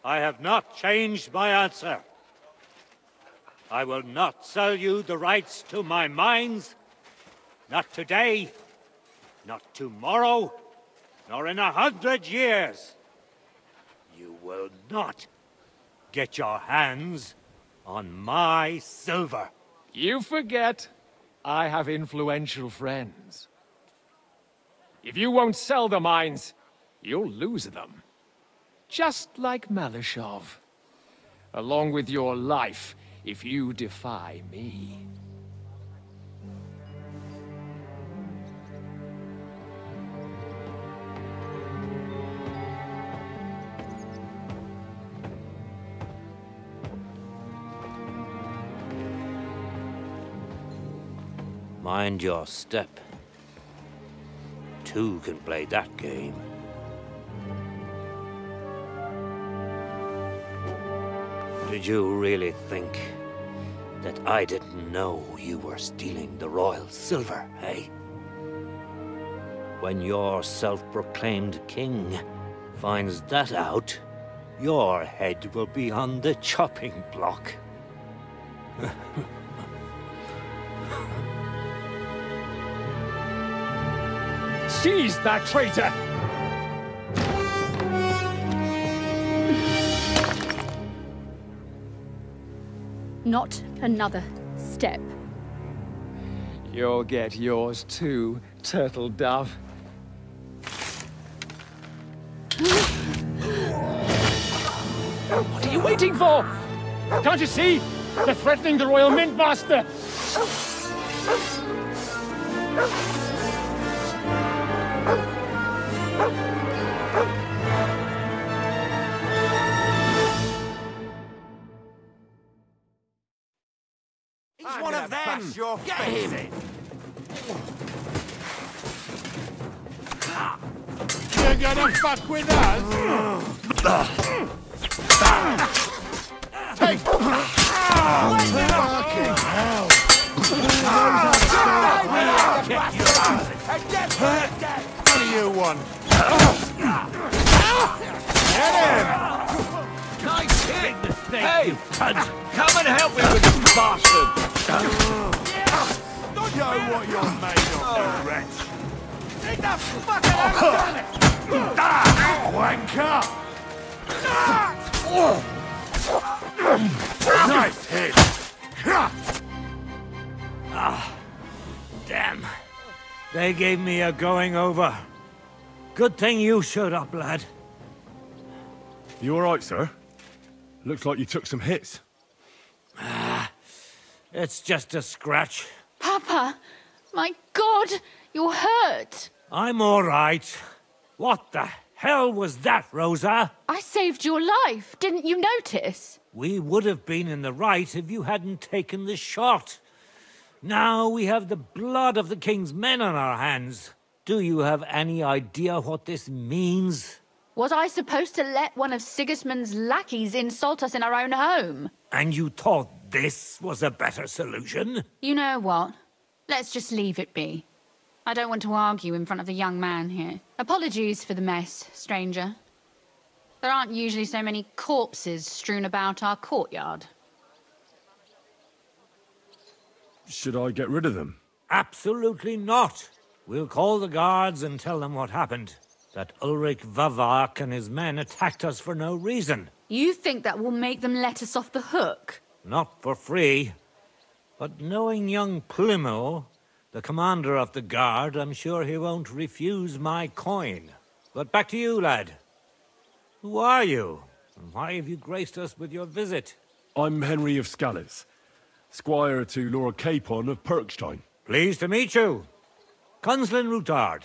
I have not changed my answer. I will not sell you the rights to my mines. Not today, not tomorrow, nor in 100 years. You will not get your hands on my silver. You forget I have influential friends. If you won't sell the mines, you'll lose them. Just like Malashov. Along with your life, if you defy me. Mind your step. Two can play that game. Did you really think that I didn't know you were stealing the royal silver, eh? When your self-proclaimed king finds that out, your head will be on the chopping block. Seize that traitor! Not another step. You'll get yours too, turtle dove. What are you waiting for? Can't you see? They're threatening the Royal Mint Master! He's one of them! Get him! You're gonna fuck with us? Take! Fucking hell! What do you want? Get him! Nice hit! Hey! Come and help me with this bastard! Don't know what you're made of, you wretch! Take the fucking out of Wanker! Nice hit! Ah, damn. They gave me a going over. Good thing you showed up, lad. You alright, sir? Looks like you took some hits. It's just a scratch. Papa! My God! You're hurt! I'm all right. What the hell was that, Rosa? I saved your life. Didn't you notice? We would have been in the right if you hadn't taken the shot. Now we have the blood of the king's men on our hands. Do you have any idea what this means? Was I supposed to let one of Sigismund's lackeys insult us in our own home? And you thought this was a better solution? You know what? Let's just leave it be. I don't want to argue in front of the young man here. Apologies for the mess, stranger. There aren't usually so many corpses strewn about our courtyard. Should I get rid of them? Absolutely not. We'll call the guards and tell them what happened. That Ulrich Vavak and his men attacked us for no reason. You think that will make them let us off the hook? Not for free. But knowing young Plymouth, the commander of the guard, I'm sure he won't refuse my coin. But back to you, lad. Who are you? And why have you graced us with your visit? I'm Henry of Scales, squire to Lord Capon of Perkstein. Pleased to meet you. Conslin Routard.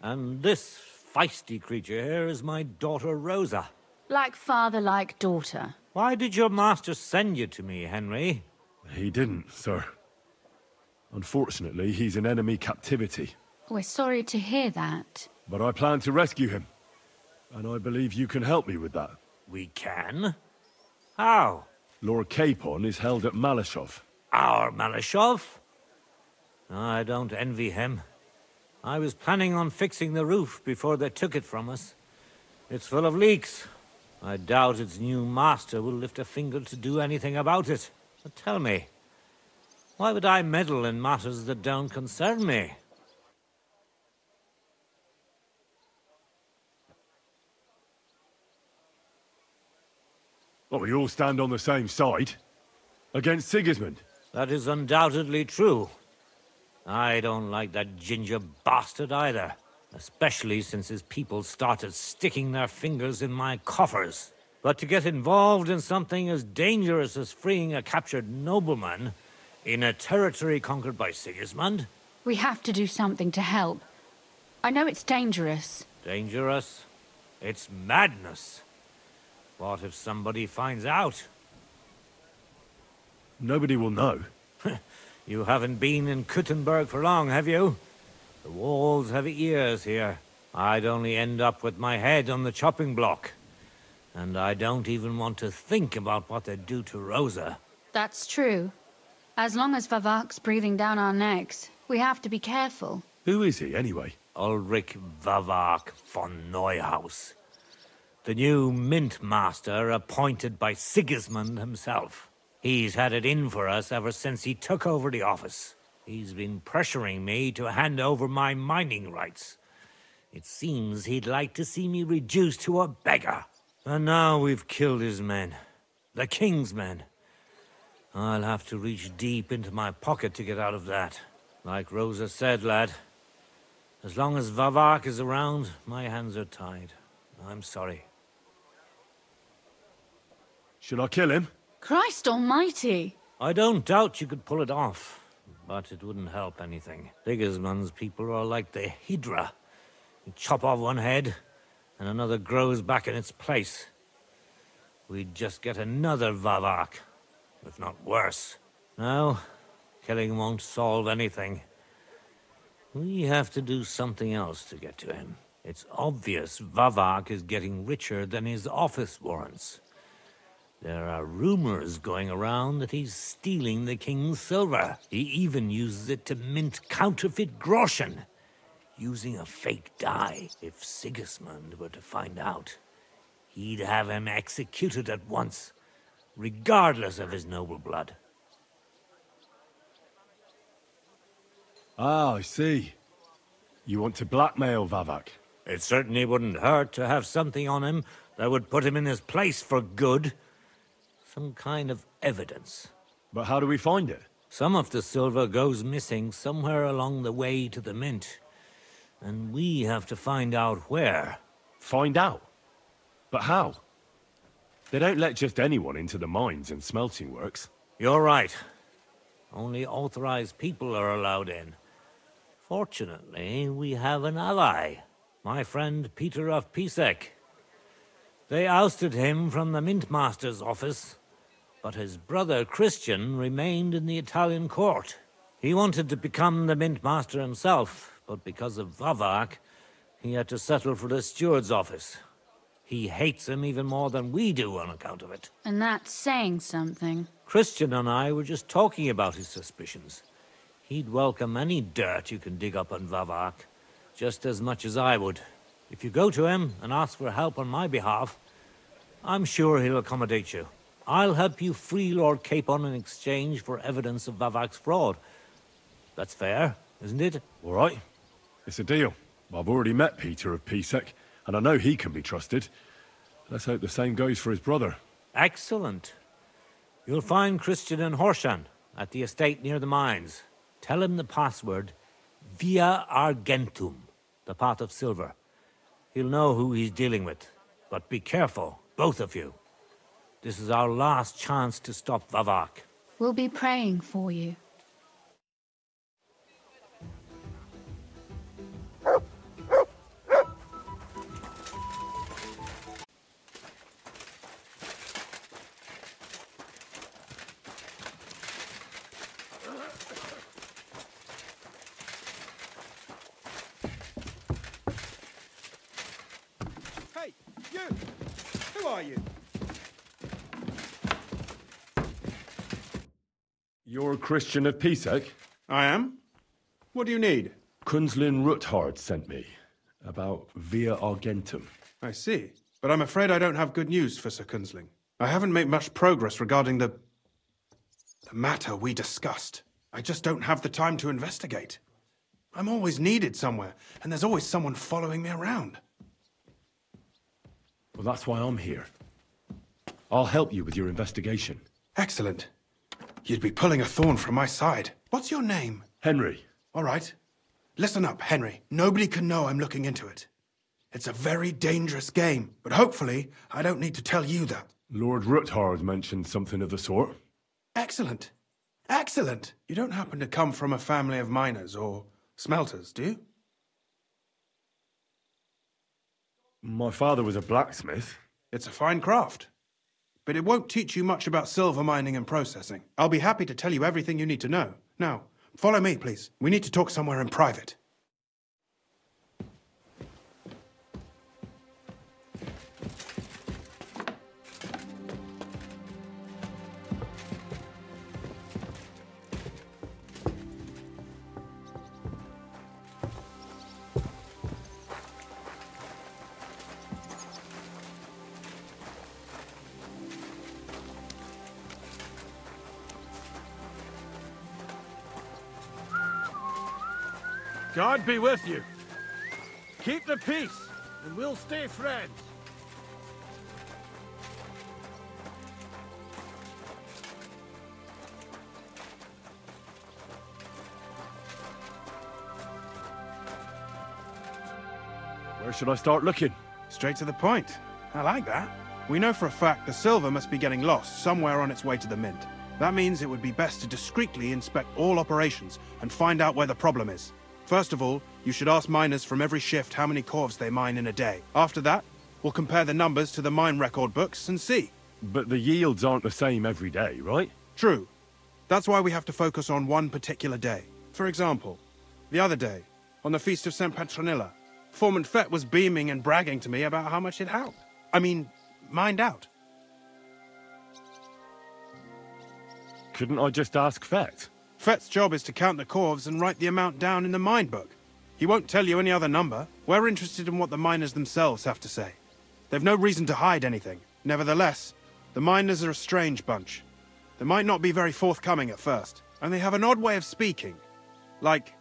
And this feisty creature here is my daughter Rosa. Like father, like daughter. Why did your master send you to me, Henry? He didn't, sir. Unfortunately, he's in enemy captivity. We're sorry to hear that. But I plan to rescue him. And I believe you can help me with that. We can? How? Lord Capon is held at Malashov. Our Malashov? I don't envy him. I was planning on fixing the roof before they took it from us. It's full of leaks. I doubt its new master will lift a finger to do anything about it. But tell me, why would I meddle in matters that don't concern me? Well, we all stand on the same side. Against Sigismund. That is undoubtedly true. I don't like that ginger bastard either. Especially since his people started sticking their fingers in my coffers. But to get involved in something as dangerous as freeing a captured nobleman in a territory conquered by Sigismund? We have to do something to help. I know it's dangerous. Dangerous? It's madness. What if somebody finds out? Nobody will know. You haven't been in Kuttenberg for long, have you? The walls have ears here. I'd only end up with my head on the chopping block. And I don't even want to think about what they'd do to Rosa. That's true. As long as Vavak's breathing down our necks, we have to be careful. Who is he, anyway? Ulrich Vavak von Neuhaus. The new mint master appointed by Sigismund himself. He's had it in for us ever since he took over the office. He's been pressuring me to hand over my mining rights. It seems he'd like to see me reduced to a beggar. And now we've killed his men. The king's men. I'll have to reach deep into my pocket to get out of that. Like Rosa said, lad. As long as Vavak is around, my hands are tied. I'm sorry. Should I kill him? Christ almighty! I don't doubt you could pull it off. But it wouldn't help anything. Sigismund's people are like the Hydra. You chop off one head, and another grows back in its place. We'd just get another Vavak, if not worse. No, killing won't solve anything. We have to do something else to get to him. It's obvious Vavak is getting richer than his office warrants. There are rumors going around that he's stealing the king's silver. He even uses it to mint counterfeit groschen, using a fake dye. If Sigismund were to find out, he'd have him executed at once, regardless of his noble blood. Ah, I see. You want to blackmail Vavak? It certainly wouldn't hurt to have something on him that would put him in his place for good. Some kind of evidence. But how do we find it? Some of the silver goes missing somewhere along the way to the mint. And we have to find out where. Find out? But how? They don't let just anyone into the mines and smelting works. You're right. Only authorized people are allowed in. Fortunately, we have an ally. My friend Peter of Pisek. They ousted him from the mint master's office. But his brother Christian remained in the Italian court. He wanted to become the mint master himself, but because of Vavak, he had to settle for the steward's office. He hates him even more than we do on account of it. And that's saying something. Christian and I were just talking about his suspicions. He'd welcome any dirt you can dig up on Vavak, just as much as I would. If you go to him and ask for help on my behalf, I'm sure he'll accommodate you. I'll help you free Lord Capon in exchange for evidence of Vavak's fraud. That's fair, isn't it? All right. It's a deal. I've already met Peter of Pisek, and I know he can be trusted. Let's hope the same goes for his brother. Excellent. You'll find Christian in Horshan, at the estate near the mines. Tell him the password, Via Argentum, the pot of silver. He'll know who he's dealing with. But be careful, both of you. This is our last chance to stop Vavak. We'll be praying for you. Hey, you! Who are you? You're a Christian of Pisek? I am. What do you need? Kunzlin Ruthard sent me. About Via Argentum. I see. but I'm afraid I don't have good news for Sir Kunzling. I haven't made much progress regarding the matter we discussed. I just don't have the time to investigate. I'm always needed somewhere, and there's always someone following me around. Well, that's why I'm here. I'll help you with your investigation. Excellent. You'd be pulling a thorn from my side. What's your name? Henry. All right. Listen up, Henry. Nobody can know I'm looking into it. It's a very dangerous game, but hopefully I don't need to tell you that. Lord Ruthard mentioned something of the sort. Excellent. Excellent. You don't happen to come from a family of miners or smelters, do you? My father was a blacksmith. It's a fine craft. But it won't teach you much about silver mining and processing. I'll be happy to tell you everything you need to know. Now, follow me, please. We need to talk somewhere in private. God be with you. Keep the peace, and we'll stay friends. Where should I start looking? Straight to the point. I like that. We know for a fact the silver must be getting lost somewhere on its way to the mint. That means it would be best to discreetly inspect all operations and find out where the problem is. First of all, you should ask miners from every shift how many corves they mine in a day. After that, we'll compare the numbers to the mine record books and see. But the yields aren't the same every day, right? True. That's why we have to focus on one particular day. For example, the other day, on the Feast of St. Petronilla, Foreman Fett was beaming and bragging to me about how much it helped. Mined out. Couldn't I just ask Fett? Fett's job is to count the corves and write the amount down in the mine book. He won't tell you any other number. We're interested in what the miners themselves have to say. They've no reason to hide anything. Nevertheless, the miners are a strange bunch. They might not be very forthcoming at first, and they have an odd way of speaking. Like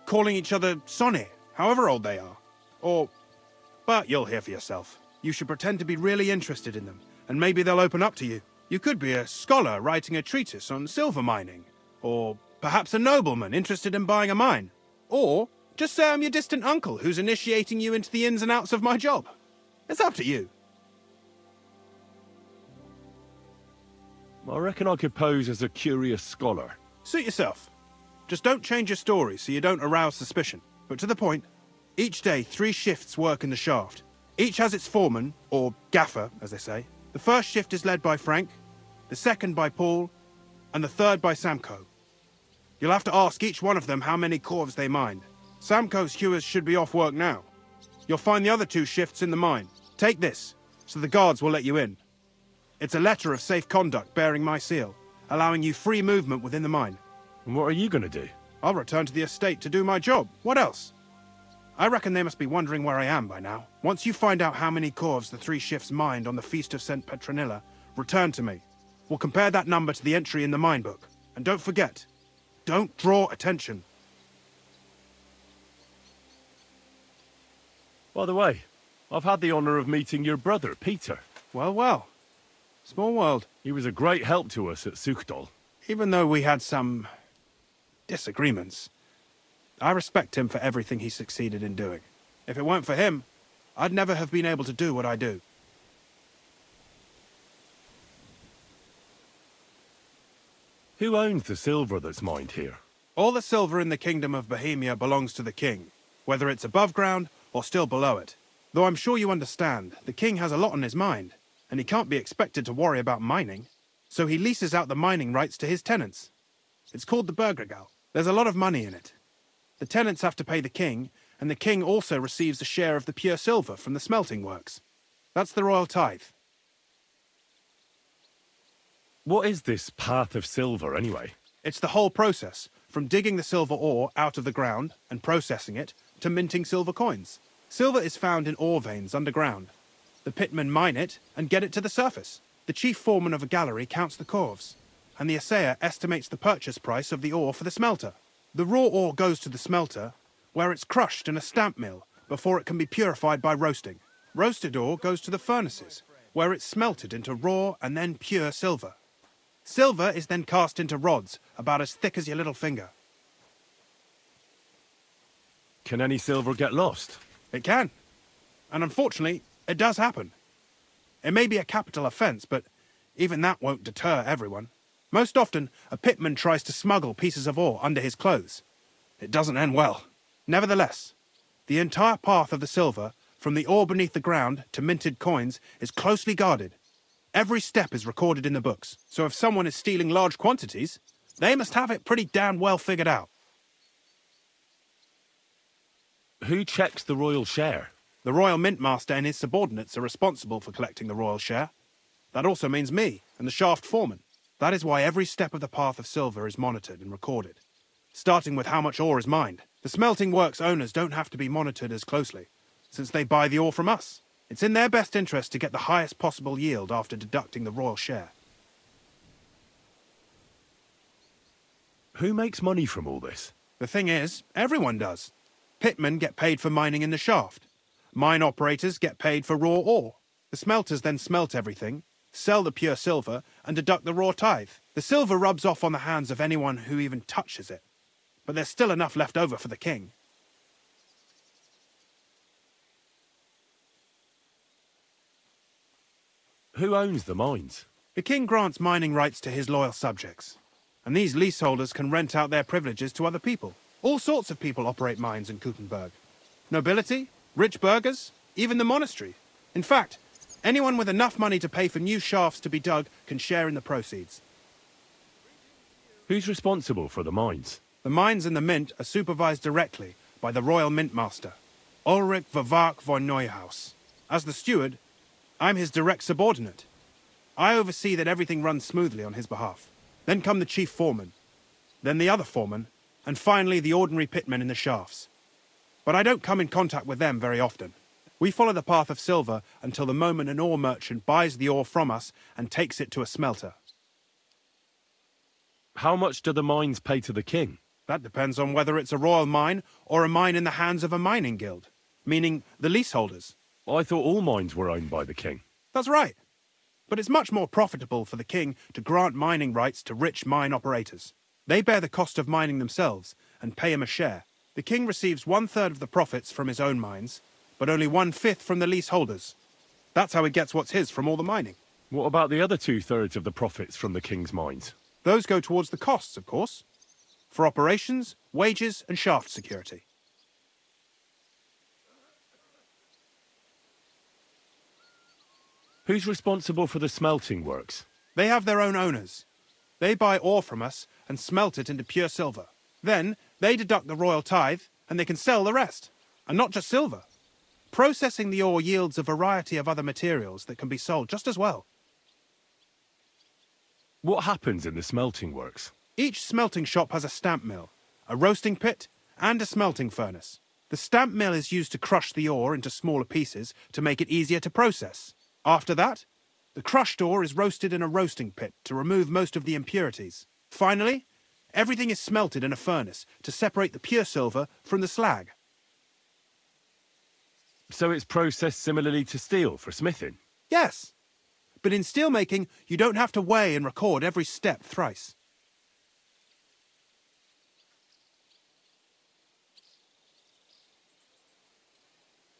calling each other Sonny, however old they are. But you'll hear for yourself. You should pretend to be really interested in them, and maybe they'll open up to you. You could be a scholar writing a treatise on silver mining, or perhaps a nobleman interested in buying a mine. Or just say I'm your distant uncle who's initiating you into the ins and outs of my job. It's up to you. I reckon I could pose as a curious scholar. Suit yourself. Just don't change your story so you don't arouse suspicion. But to the point, each day 3 shifts work in the shaft. Each has its foreman, or gaffer, as they say. The first shift is led by Frank, the second by Paul, and the third by Samko. You'll have to ask each one of them how many corves they mined. Samko's hewers should be off work now. You'll find the other 2 shifts in the mine. Take this, so the guards will let you in. It's a letter of safe conduct bearing my seal, allowing you free movement within the mine. And what are you gonna do? I'll return to the estate to do my job. What else? I reckon they must be wondering where I am by now. Once you find out how many corves the 3 shifts mined on the Feast of St. Petronilla, return to me. We'll compare that number to the entry in the mine book. And don't forget, don't draw attention. By the way, I've had the honor of meeting your brother, Peter. Well, well. Small world. He was a great help to us at Sukhdal. Even though we had some disagreements, I respect him for everything he succeeded in doing. If it weren't for him, I'd never have been able to do what I do. Who owns the silver that's mined here? All the silver in the Kingdom of Bohemia belongs to the king, whether it's above ground or still below it. Though I'm sure you understand, the king has a lot on his mind, and he can't be expected to worry about mining. So he leases out the mining rights to his tenants. It's called the Burgregal. There's a lot of money in it. The tenants have to pay the king, and the king also receives a share of the pure silver from the smelting works. That's the royal tithe. What is this path of silver, anyway? It's the whole process, from digging the silver ore out of the ground and processing it, to minting silver coins. Silver is found in ore veins underground. The pitmen mine it and get it to the surface. The chief foreman of a gallery counts the corves, and the assayer estimates the purchase price of the ore for the smelter. The raw ore goes to the smelter, where it's crushed in a stamp mill before it can be purified by roasting. Roasted ore goes to the furnaces, where it's smelted into raw and then pure silver. Silver is then cast into rods about as thick as your little finger. Can any silver get lost? It can. And unfortunately, it does happen. It may be a capital offence, but even that won't deter everyone. Most often, a pitman tries to smuggle pieces of ore under his clothes. It doesn't end well. Nevertheless, the entire path of the silver, from the ore beneath the ground to minted coins, is closely guarded. Every step is recorded in the books, so if someone is stealing large quantities, they must have it pretty damn well figured out. Who checks the royal share? The royal mint master and his subordinates are responsible for collecting the royal share. That also means me and the shaft foreman. That is why every step of the path of silver is monitored and recorded, starting with how much ore is mined. The smelting works owners don't have to be monitored as closely, since they buy the ore from us. It's in their best interest to get the highest possible yield after deducting the royal share. Who makes money from all this? The thing is, everyone does. Pitmen get paid for mining in the shaft. Mine operators get paid for raw ore. The smelters then smelt everything, sell the pure silver, and deduct the raw tithe. The silver rubs off on the hands of anyone who even touches it. But there's still enough left over for the king. Who owns the mines? The king grants mining rights to his loyal subjects, and these leaseholders can rent out their privileges to other people. All sorts of people operate mines in Kuttenberg. Nobility, rich burghers, even the monastery. In fact, anyone with enough money to pay for new shafts to be dug can share in the proceeds. Who's responsible for the mines? The mines and the mint are supervised directly by the royal mint master, Ulrich Verwark von Neuhaus. As the steward, I'm his direct subordinate. I oversee that everything runs smoothly on his behalf. Then come the chief foreman, then the other foreman, and finally the ordinary pitmen in the shafts. But I don't come in contact with them very often. We follow the path of silver until the moment an ore merchant buys the ore from us and takes it to a smelter. How much do the mines pay to the king? That depends on whether it's a royal mine or a mine in the hands of a mining guild, meaning the leaseholders. I thought all mines were owned by the king. That's right. But it's much more profitable for the king to grant mining rights to rich mine operators. They bear the cost of mining themselves and pay him a share. The king receives 1/3 of the profits from his own mines, but only 1/5 from the leaseholders. That's how he gets what's his from all the mining. What about the other 2/3 of the profits from the king's mines? Those go towards the costs, of course, for operations, wages, and shaft security. Who's responsible for the smelting works? They have their own owners. They buy ore from us and smelt it into pure silver. Then they deduct the royal tithe and they can sell the rest. And not just silver. Processing the ore yields a variety of other materials that can be sold just as well. What happens in the smelting works? Each smelting shop has a stamp mill, a roasting pit, and a smelting furnace. The stamp mill is used to crush the ore into smaller pieces to make it easier to process. After that, the crushed ore is roasted in a roasting pit to remove most of the impurities. Finally, everything is smelted in a furnace to separate the pure silver from the slag. So it's processed similarly to steel for smithing? Yes, but in steelmaking, you don't have to weigh and record every step thrice.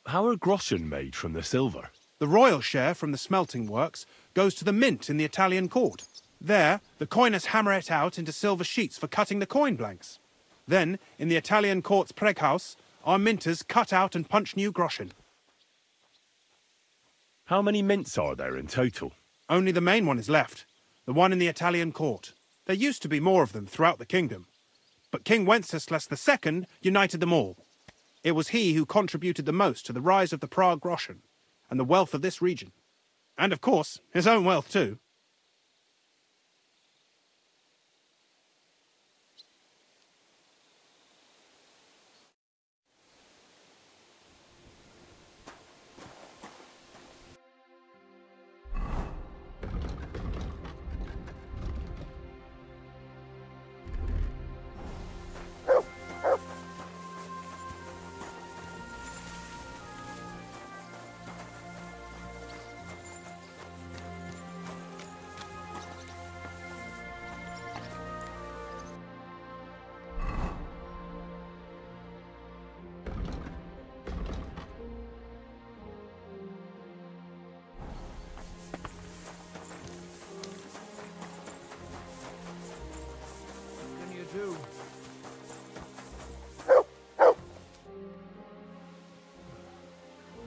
How are groschen made from the silver? The royal share from the smelting works goes to the mint in the Italian court. There, the coiners hammer it out into silver sheets for cutting the coin blanks. Then, in the Italian court's preghouse, our minters cut out and punch new groschen. How many mints are there in total? Only the main one is left, the one in the Italian court. There used to be more of them throughout the kingdom, but King Wenceslas II united them all. It was he who contributed the most to the rise of the Prague groschen and the wealth of this region. And of course, his own wealth too.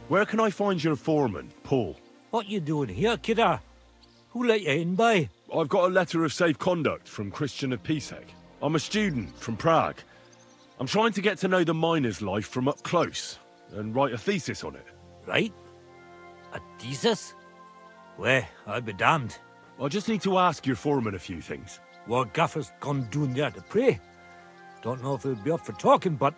Where can I find your foreman, Paul? What you doing here, kidder? Who let you in, by? I've got a letter of safe conduct from Christian of Pisek. I'm a student from Prague. I'm trying to get to know the miner's life from up close and write a thesis on it. Right? A thesis? Well, I'll be damned. I just need to ask your foreman a few things. What Gaffer's gone doing there to pray? Don't know if he'll be up for talking, but...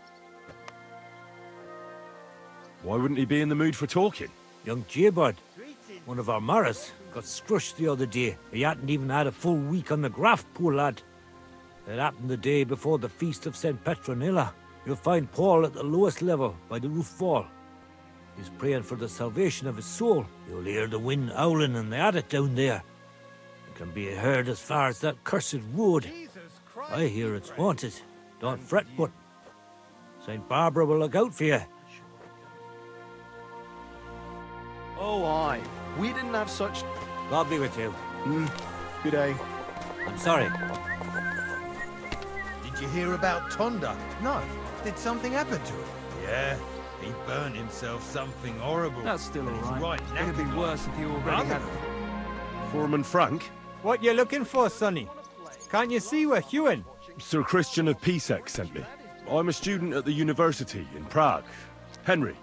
Why wouldn't he be in the mood for talking? Young Jaybird, one of our Maras, got scrushed the other day. He hadn't even had a full week on the graft, poor lad. It happened the day before the feast of St. Petronilla. You'll find Paul at the lowest level, by the roof wall. He's praying for the salvation of his soul. You'll hear the wind howling in the attic down there. It can be heard as far as that cursed road. I hear it's haunted. Don't fret, but St. Barbara will look out for you. Oh, aye. We didn't have such... God be with you. Good day. I'm sorry. Did you hear about Tonda? No. Did something happen to him? Yeah, he burned himself something horrible. That's still And he's all right. It'd be knackered worse if you already had it. Foreman Frank? What you looking for, Sonny? Can't you see we're hewing? Sir Christian of Pisek sent me. I'm a student at the university in Prague. Henry.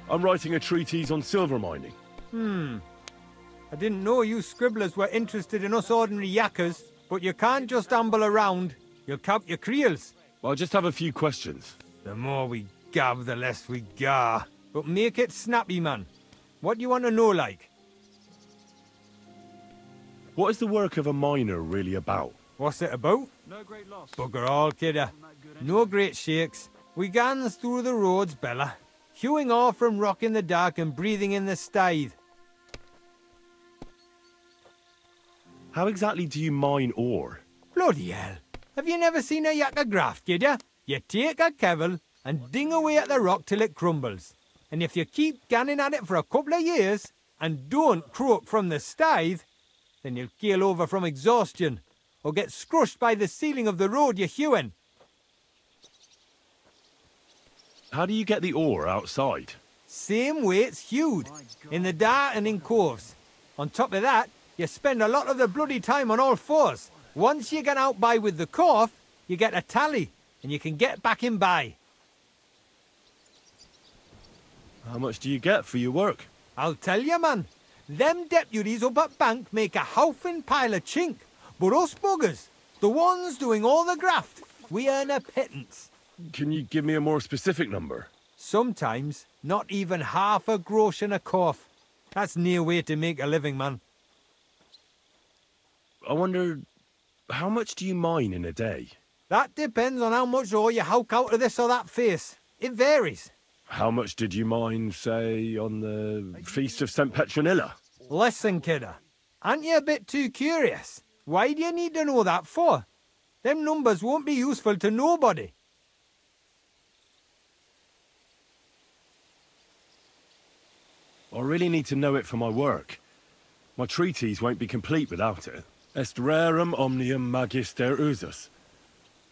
I'm writing a treatise on silver mining. I didn't know you scribblers were interested in us ordinary yakkers, but you can't just amble around. You'll count your creels. I just have a few questions. The more we gab, the less we gar. But make it snappy, man. What do you want to know, like? What is the work of a miner really about? What's it about? No great loss. Bugger all, kidder. No great shakes. We gans through the roads, Bella. Hewing off from rock in the dark and breathing in the stithe. How exactly do you mine ore? Bloody hell. Have you never seen a yakker graft, kid ya? You take a kevel and ding away at the rock till it crumbles. And if you keep ganning at it for a couple of years and don't croak from the stithe, then you'll keel over from exhaustion or get scrushed by the ceiling of the road you're hewing. How do you get the ore outside? Same way it's hewed, in the dark and in coves. On top of that, you spend a lot of the bloody time on all fours. Once you get out by with the corf, you get a tally, and you can get back in by. How much do you get for your work? I'll tell you, man. Them deputies up at bank make a howfin' pile of chink. But us buggers, the ones doing all the graft, we earn a pittance. Can you give me a more specific number? Sometimes, not even half a grosh and a corf. That's near way to make a living, man. I wonder, how much do you mine in a day? That depends on how much ore you howk out of this or that face. It varies. How much did you mine, say, on the Feast of St. Petronilla? Listen, kidder. Aren't you a bit too curious? Why do you need to know that for? Them numbers won't be useful to nobody. I really need to know it for my work. My treatise won't be complete without it. Est rerum omnium magister usus.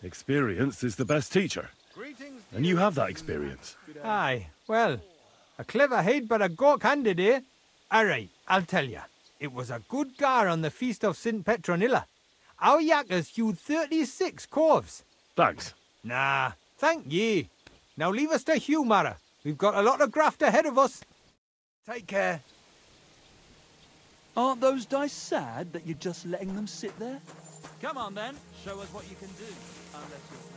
Experience is the best teacher. And you have that experience. Aye, well, a clever head but a gawk-handed, eh? All right, I'll tell you. It was a good gar on the Feast of St. Petronilla. Our yakkers hewed 36 corves. Thanks. Nah, thank ye. Now leave us to hew, Mara. We've got a lot of graft ahead of us. Take care. Aren't those dice sad that you're just letting them sit there? Come on, then. Show us what you can do. Unless you're...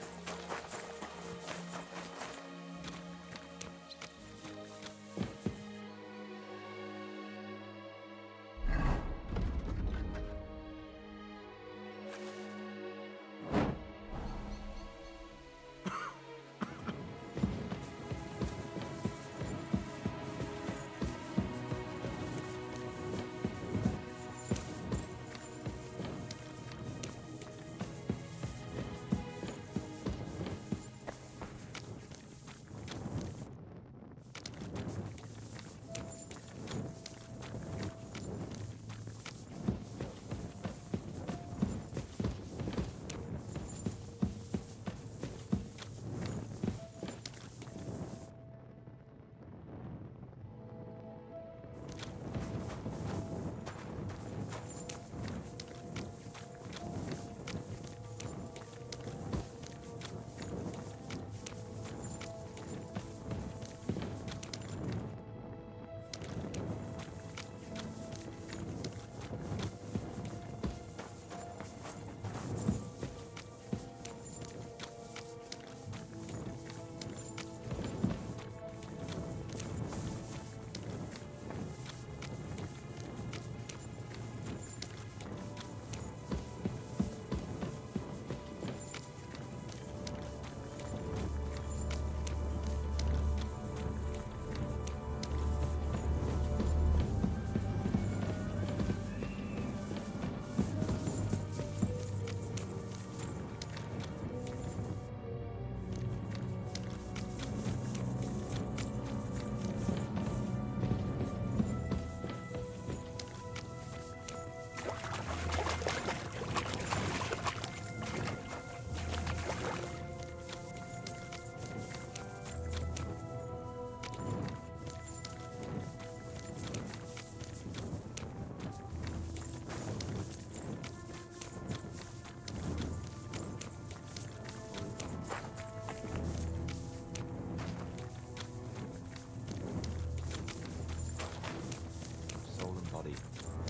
body.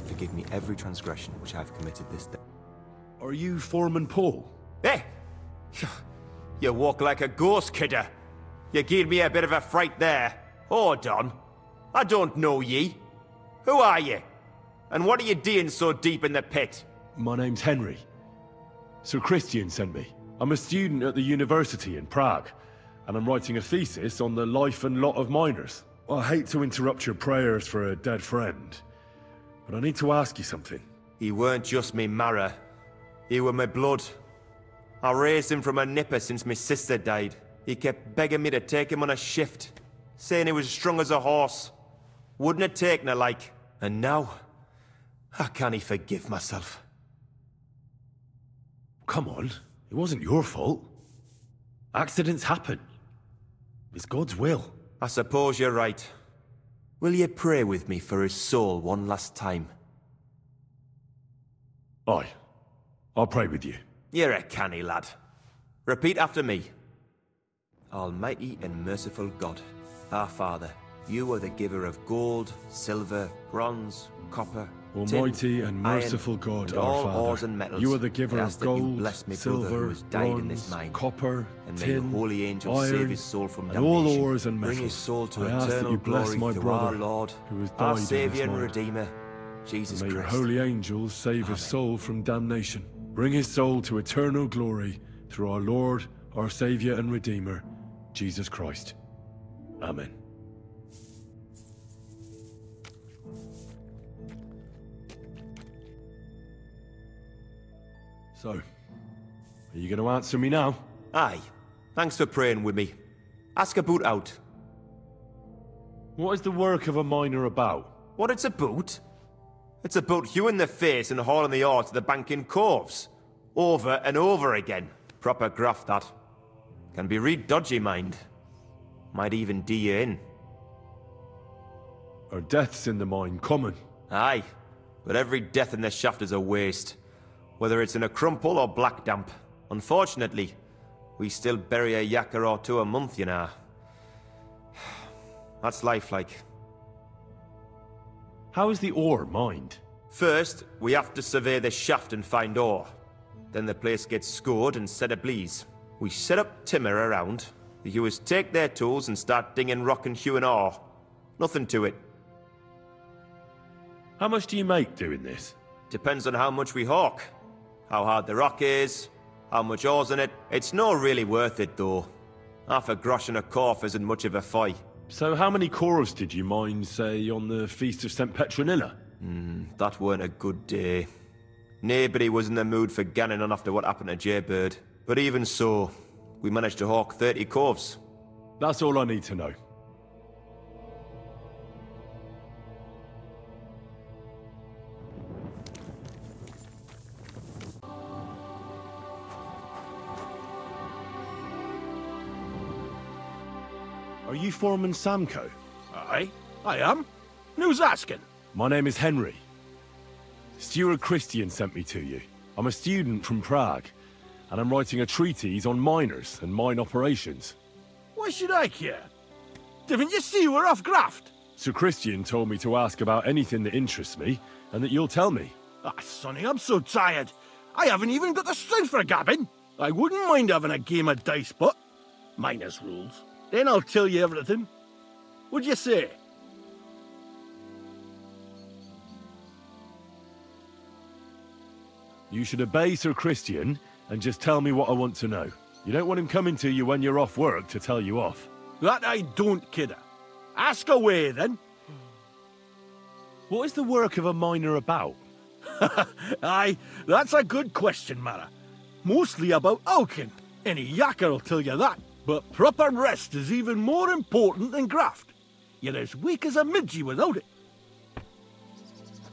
Forgive me every transgression which I have committed this day. Are you Foreman Paul? Hey! You walk like a ghost, kidder. You gave me a bit of a fright there. Hold on. I don't know ye. Who are you? And what are you doing so deep in the pit? My name's Henry. Sir Christian sent me. I'm a student at the university in Prague, and I'm writing a thesis on the life and lot of miners. I hate to interrupt your prayers for a dead friend, but I need to ask you something. He weren't just me marrow. He were my blood. I raised him from a nipper since my sister died. He kept begging me to take him on a shift, saying he was strong as a horse. Wouldn't have taken her like. And now, I can't forgive myself. Come on, it wasn't your fault. Accidents happen. It's God's will. I suppose you're right. Will you pray with me for his soul one last time? Aye. I'll pray with you. You're a canny lad. Repeat after me. Almighty and merciful God, our Father, you are the giver of gold, silver, bronze, copper, Almighty tin, and merciful iron, God, and our all Father, ores and metals. you are the giver I of ask that you gold, bless me brother who silver, has died in this bronze, mine. copper, And may tin, the holy angels iron, save his soul from and all damnation. ores and metals. Bring his soul to I ask that eternal you bless glory my through brother, our Lord, who has died our in this Saviour and mine. Redeemer, Jesus May your Christ. holy angels save his soul from damnation. Bring his soul to eternal glory through our Lord, our Saviour and Redeemer, Jesus Christ. Amen. So, are you going to answer me now? Aye. Thanks for praying with me. Ask about out. What is the work of a miner about? What it's about? It's about you in the face and hauling the ore to the bank in coves. Over and over again. Proper graft, that. Can be real dodgy, mind. Might even do you in. Are deaths in the mine common? Aye. But every death in the shaft is a waste. Whether it's in a crumple or black damp. Unfortunately, we still bury a yakka or two a month, you know. That's life like. How is the ore mined? First, we have to survey the shaft and find ore. Then the place gets scored and set ablaze. We set up timber around. The hewers take their tools and start dinging rock and hewing ore. Nothing to it. How much do you make doing this? Depends on how much we hawk. How hard the rock is, how much ore's in it. It's not really worth it, though. Half a grosh and a corf isn't much of a fight. So how many corves did you mine, say, on the Feast of St. Petronilla? That weren't a good day. Nobody was in the mood for ganning on after what happened to Jaybird. But even so, we managed to hawk 30 corves. That's all I need to know. Are you Foreman Samko? Aye, I am. Who's asking? My name is Henry. Steward Christian sent me to you. I'm a student from Prague, and I'm writing a treatise on miners and mine operations. Why should I care? Didn't you see we're off graft? Sir Christian told me to ask about anything that interests me, and that you'll tell me. Ah, Sonny, I'm so tired. I haven't even got the strength for gabbing. I wouldn't mind having a game of dice, but miners' rules. Then I'll tell you everything. What'd you say? You should obey Sir Christian and just tell me what I want to know. You don't want him coming to you when you're off work to tell you off. That I don't, kidder. Ask away, then. What is the work of a miner about? Aye, that's a good question, Mara. Mostly about oaking. Any yakker'll tell you that. But proper rest is even more important than graft. You're as weak as a midgie without it.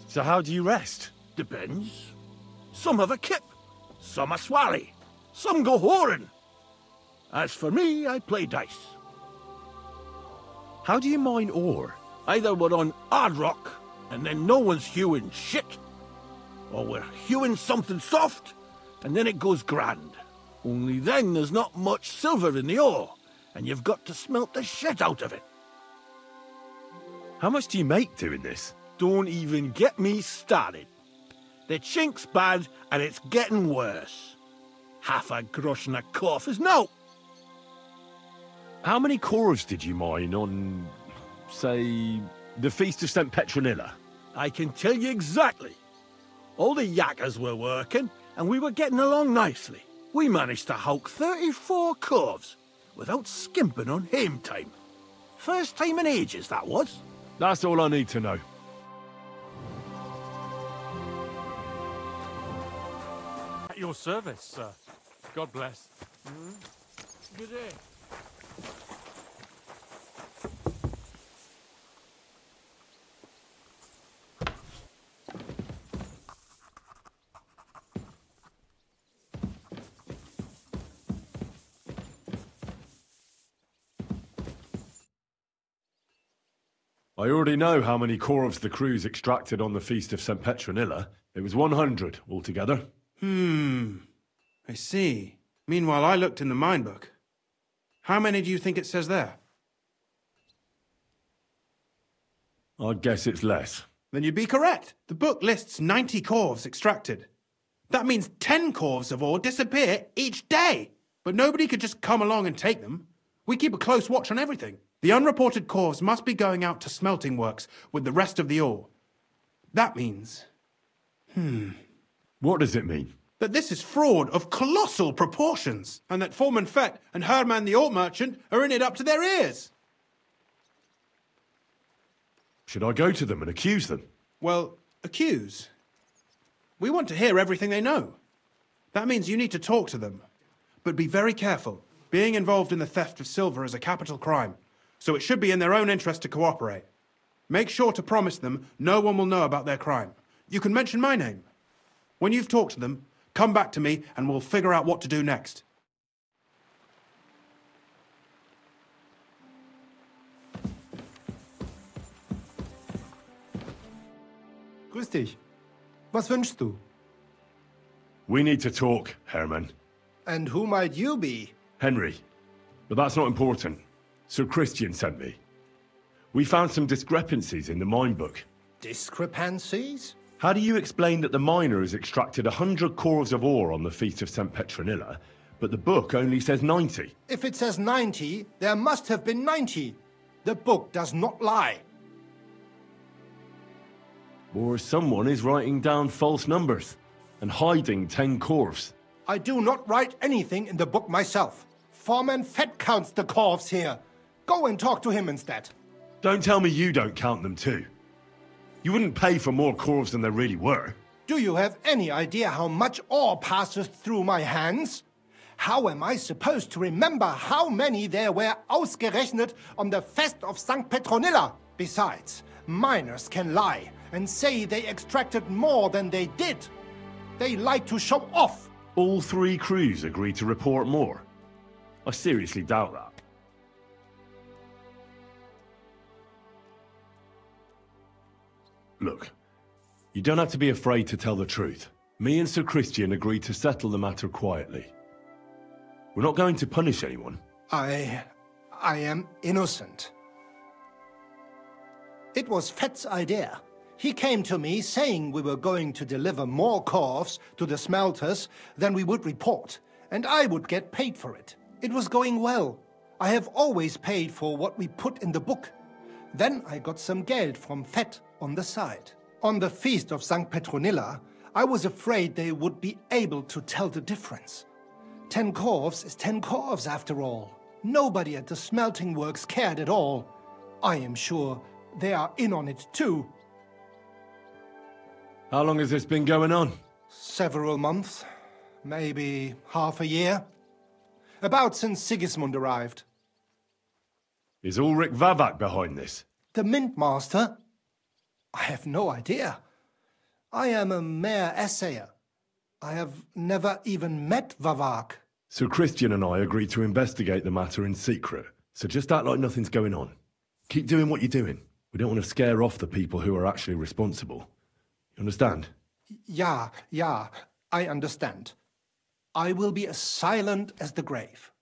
So how do you rest? Depends. Some have a kip, some a swally, some go whoring. As for me, I play dice. How do you mine ore? Either we're on hard rock, and then no one's hewing shit. Or we're hewing something soft, and then it goes grand. Only then there's not much silver in the ore, and you've got to smelt the shit out of it. How much do you make doing this? don't even get me started. The chink's bad, and it's getting worse. Half a groschen a corf is no. How many corves did you mine on, say, the Feast of St. Petronilla? I can tell you exactly. All the yakkers were working, and we were getting along nicely. We managed to hulk 34 corves, without skimping on hame time. First time in ages, that was. That's all I need to know. At your service, sir. God bless. Good day. I already know how many corves the crews extracted on the Feast of St. Petronilla. It was 100 altogether. I see. Meanwhile, I looked in the mine book. How many do you think it says there? I'd guess it's less. Then you'd be correct. The book lists 90 corves extracted. That means 10 corves of ore disappear each day. But nobody could just come along and take them. We keep a close watch on everything. The unreported corves must be going out to smelting works with the rest of the ore. That means... What does it mean? that this is fraud of colossal proportions, and that Foreman Fett and Herman the ore merchant are in it up to their ears. Should I go to them and accuse them? Well, accuse? We want to hear everything they know. That means you need to talk to them. But be very careful. Being involved in the theft of silver is a capital crime, so it should be in their own interest to cooperate. Make sure to promise them no one will know about their crime. You can mention my name. When you've talked to them, come back to me and we'll figure out what to do next. Grüß dich. Was wünschst du? We need to talk, Herman. And who might you be? Henry. But that's not important. Sir Christian sent me. We found some discrepancies in the mine book. Discrepancies? How do you explain that the miner has extracted 100 cores of ore on the Feast of St. Petronilla, but the book only says 90? If it says 90, there must have been 90. The book does not lie. Or someone is writing down false numbers and hiding 10 cores. I do not write anything in the book myself. Foreman Fett counts the corves here. Go and talk to him instead. Don't tell me you don't count them too. You wouldn't pay for more corves than there really were. Do you have any idea how much ore passes through my hands? How am I supposed to remember how many there were ausgerechnet on the Fest of St. Petronilla? Besides, miners can lie and say they extracted more than they did. They like to show off. All 3 crews agreed to report more. I seriously doubt that. Look, you don't have to be afraid to tell the truth. Me and Sir Christian agreed to settle the matter quietly. We're not going to punish anyone. I am innocent. It was Fett's idea. He came to me saying we were going to deliver more corves to the smelters than we would report, and I would get paid for it. It was going well. I have always paid for what we put in the book. Then I got some geld from Fett on the side. On the Feast of St. Petronilla, I was afraid they would be able to tell the difference. 10 corves is 10 corves after all. Nobody at the smelting works cared at all. I am sure they are in on it too. How long has this been going on? Several months. Maybe half a year. About since Sigismund arrived. Is Ulrich Vavak behind this? The Mint Master? I have no idea. I am a mere assayer. I have never even met Vavak. Sir Christian and I agreed to investigate the matter in secret, so just act like nothing's going on. Keep doing what you're doing. We don't want to scare off the people who are actually responsible. You understand? Yeah, I understand. I will be as silent as the grave.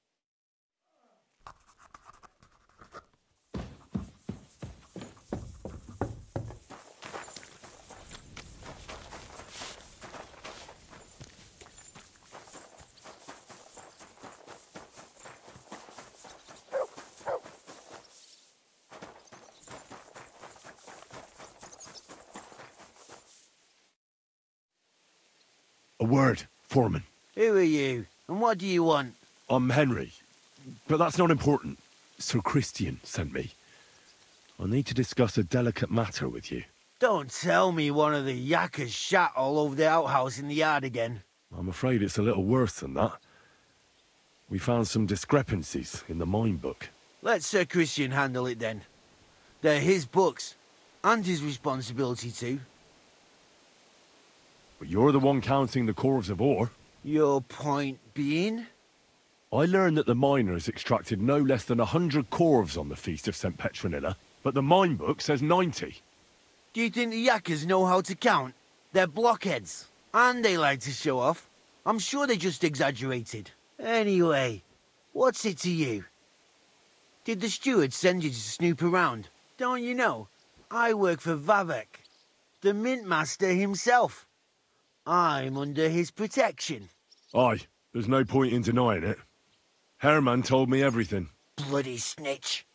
A word, Foreman. Who are you, and what do you want? I'm Henry, but that's not important. Sir Christian sent me. I need to discuss a delicate matter with you. Don't tell me one of the yakkers shat all over the outhouse in the yard again. I'm afraid it's a little worse than that. We found some discrepancies in the mine book. Let Sir Christian handle it then. They're his books, and his responsibility too. But you're the one counting the corves of ore. Your point being? I learned that the miners extracted no less than 100 corves on the Feast of St. Petronilla, but the mine book says 90. Do you think the yakkers know how to count? They're blockheads, and they like to show off. I'm sure they just exaggerated. Anyway, what's it to you? Did the steward send you to snoop around? Don't you know? I work for Vavek, the mint master himself. I'm under his protection. Aye, there's no point in denying it. Herman told me everything. Bloody snitch.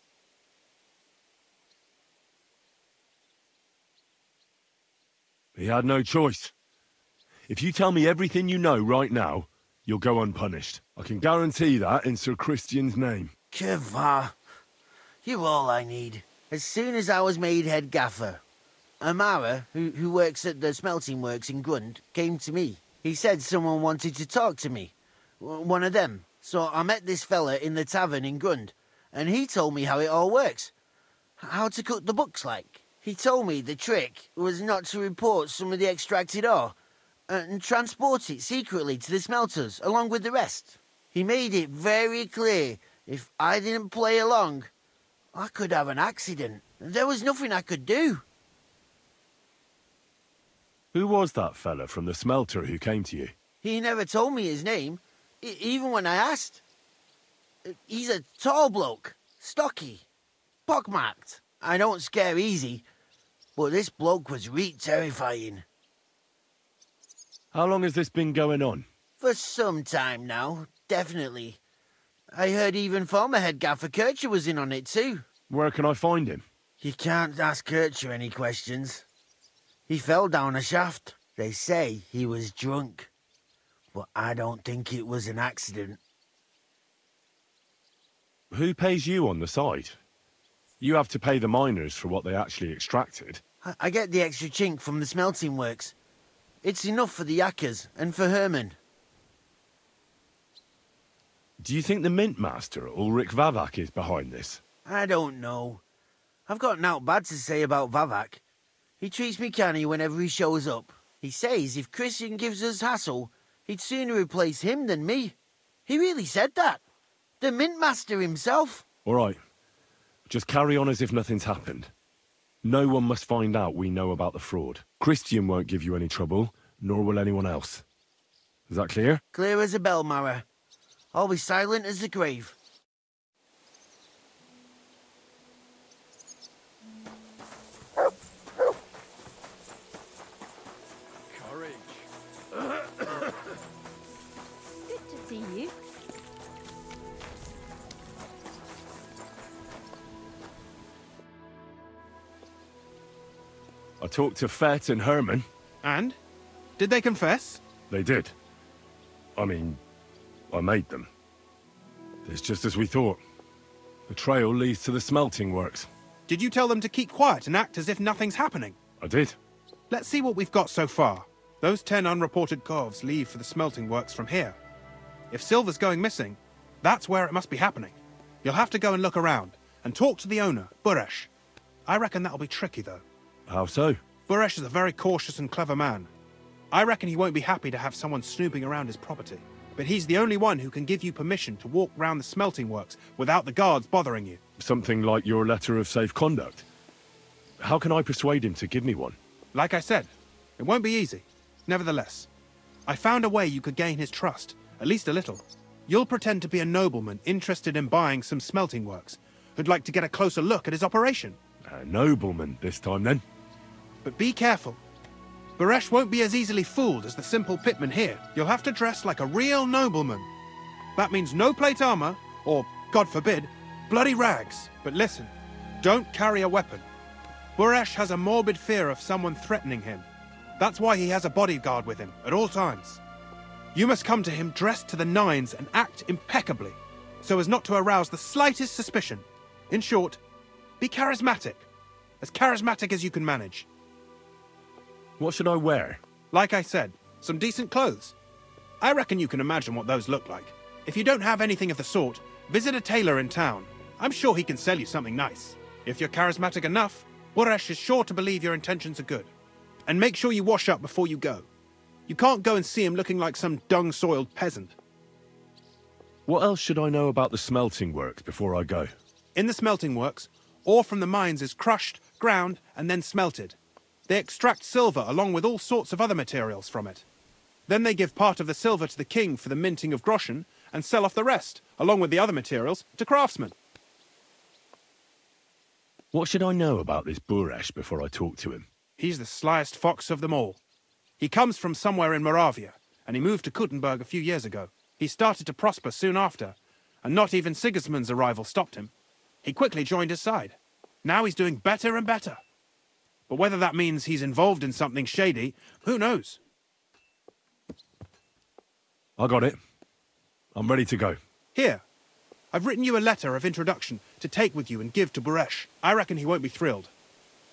He had no choice. If you tell me everything you know right now, you'll go unpunished. I can guarantee that in Sir Christian's name. Keva, you're all I need. As soon as I was made head gaffer, Amara, who works at the smelting works in Grund, came to me. He said someone wanted to talk to me. One of them. So I met this fella in the tavern in Grund, and he told me how it all works. How to cut the books like. He told me the trick was not to report some of the extracted ore, and transport it secretly to the smelters, along with the rest. He made it very clear, if I didn't play along, I could have an accident. There was nothing I could do. Who was that fella from the smelter who came to you? He never told me his name, even when I asked. He's a tall bloke, stocky, pockmarked. I don't scare easy, but this bloke was terrifying. How long has this been going on? For some time now, definitely. I heard even former head gaffer Kircher was in on it too. Where can I find him? You can't ask Kircher any questions. He fell down a shaft. They say he was drunk. But I don't think it was an accident. Who pays you on the side? You have to pay the miners for what they actually extracted. I get the extra chink from the smelting works. It's enough for the yakkers and for Herman. Do you think the mint master, Ulrich Vavak, is behind this? I don't know. I've got naught bad to say about Vavak. He treats me canny whenever he shows up. He says if Christian gives us hassle, he'd sooner replace him than me. He really said that. The mint master himself. All right. Just carry on as if nothing's happened. No one must find out we know about the fraud. Christian won't give you any trouble, nor will anyone else. Is that clear? Clear as a bell, Mara. I'll be silent as the grave. Good to see you. I talked to Fett and Herman. And? Did they confess? They did. I mean, I made them. It's just as we thought. The trail leads to the smelting works. Did you tell them to keep quiet and act as if nothing's happening? I did. Let's see what we've got so far. Those 10 unreported corves leave for the smelting works from here. If silver's going missing, that's where it must be happening. You'll have to go and look around, and talk to the owner, Buresh. I reckon that'll be tricky, though. How so? Buresh is a very cautious and clever man. I reckon he won't be happy to have someone snooping around his property. But he's the only one who can give you permission to walk round the smelting works without the guards bothering you. Something like your letter of safe conduct. How can I persuade him to give me one? Like I said, it won't be easy. Nevertheless, I found a way you could gain his trust, at least a little. You'll pretend to be a nobleman interested in buying some smelting works, who'd like to get a closer look at his operation. A nobleman this time, then. But be careful. Buresh won't be as easily fooled as the simple pitman here. You'll have to dress like a real nobleman. That means no plate armor, or, God forbid, bloody rags. But listen, don't carry a weapon. Buresh has a morbid fear of someone threatening him. That's why he has a bodyguard with him at all times. You must come to him dressed to the nines and act impeccably, so as not to arouse the slightest suspicion. In short, be charismatic. As charismatic as you can manage. What should I wear? Like I said, some decent clothes. I reckon you can imagine what those look like. If you don't have anything of the sort, visit a tailor in town. I'm sure he can sell you something nice. If you're charismatic enough, Boresh is sure to believe your intentions are good. And make sure you wash up before you go. You can't go and see him looking like some dung-soiled peasant. What else should I know about the smelting works before I go? In the smelting works, ore from the mines is crushed, ground, and then smelted. They extract silver along with all sorts of other materials from it. Then they give part of the silver to the king for the minting of groschen, and sell off the rest, along with the other materials, to craftsmen. What should I know about this Boresh before I talk to him? He's the slyest fox of them all. He comes from somewhere in Moravia, and he moved to Kuttenberg a few years ago. He started to prosper soon after, and not even Sigismund's arrival stopped him. He quickly joined his side. Now he's doing better and better. But whether that means he's involved in something shady, who knows? I got it. I'm ready to go. Here. I've written you a letter of introduction to take with you and give to Boresh. I reckon he won't be thrilled.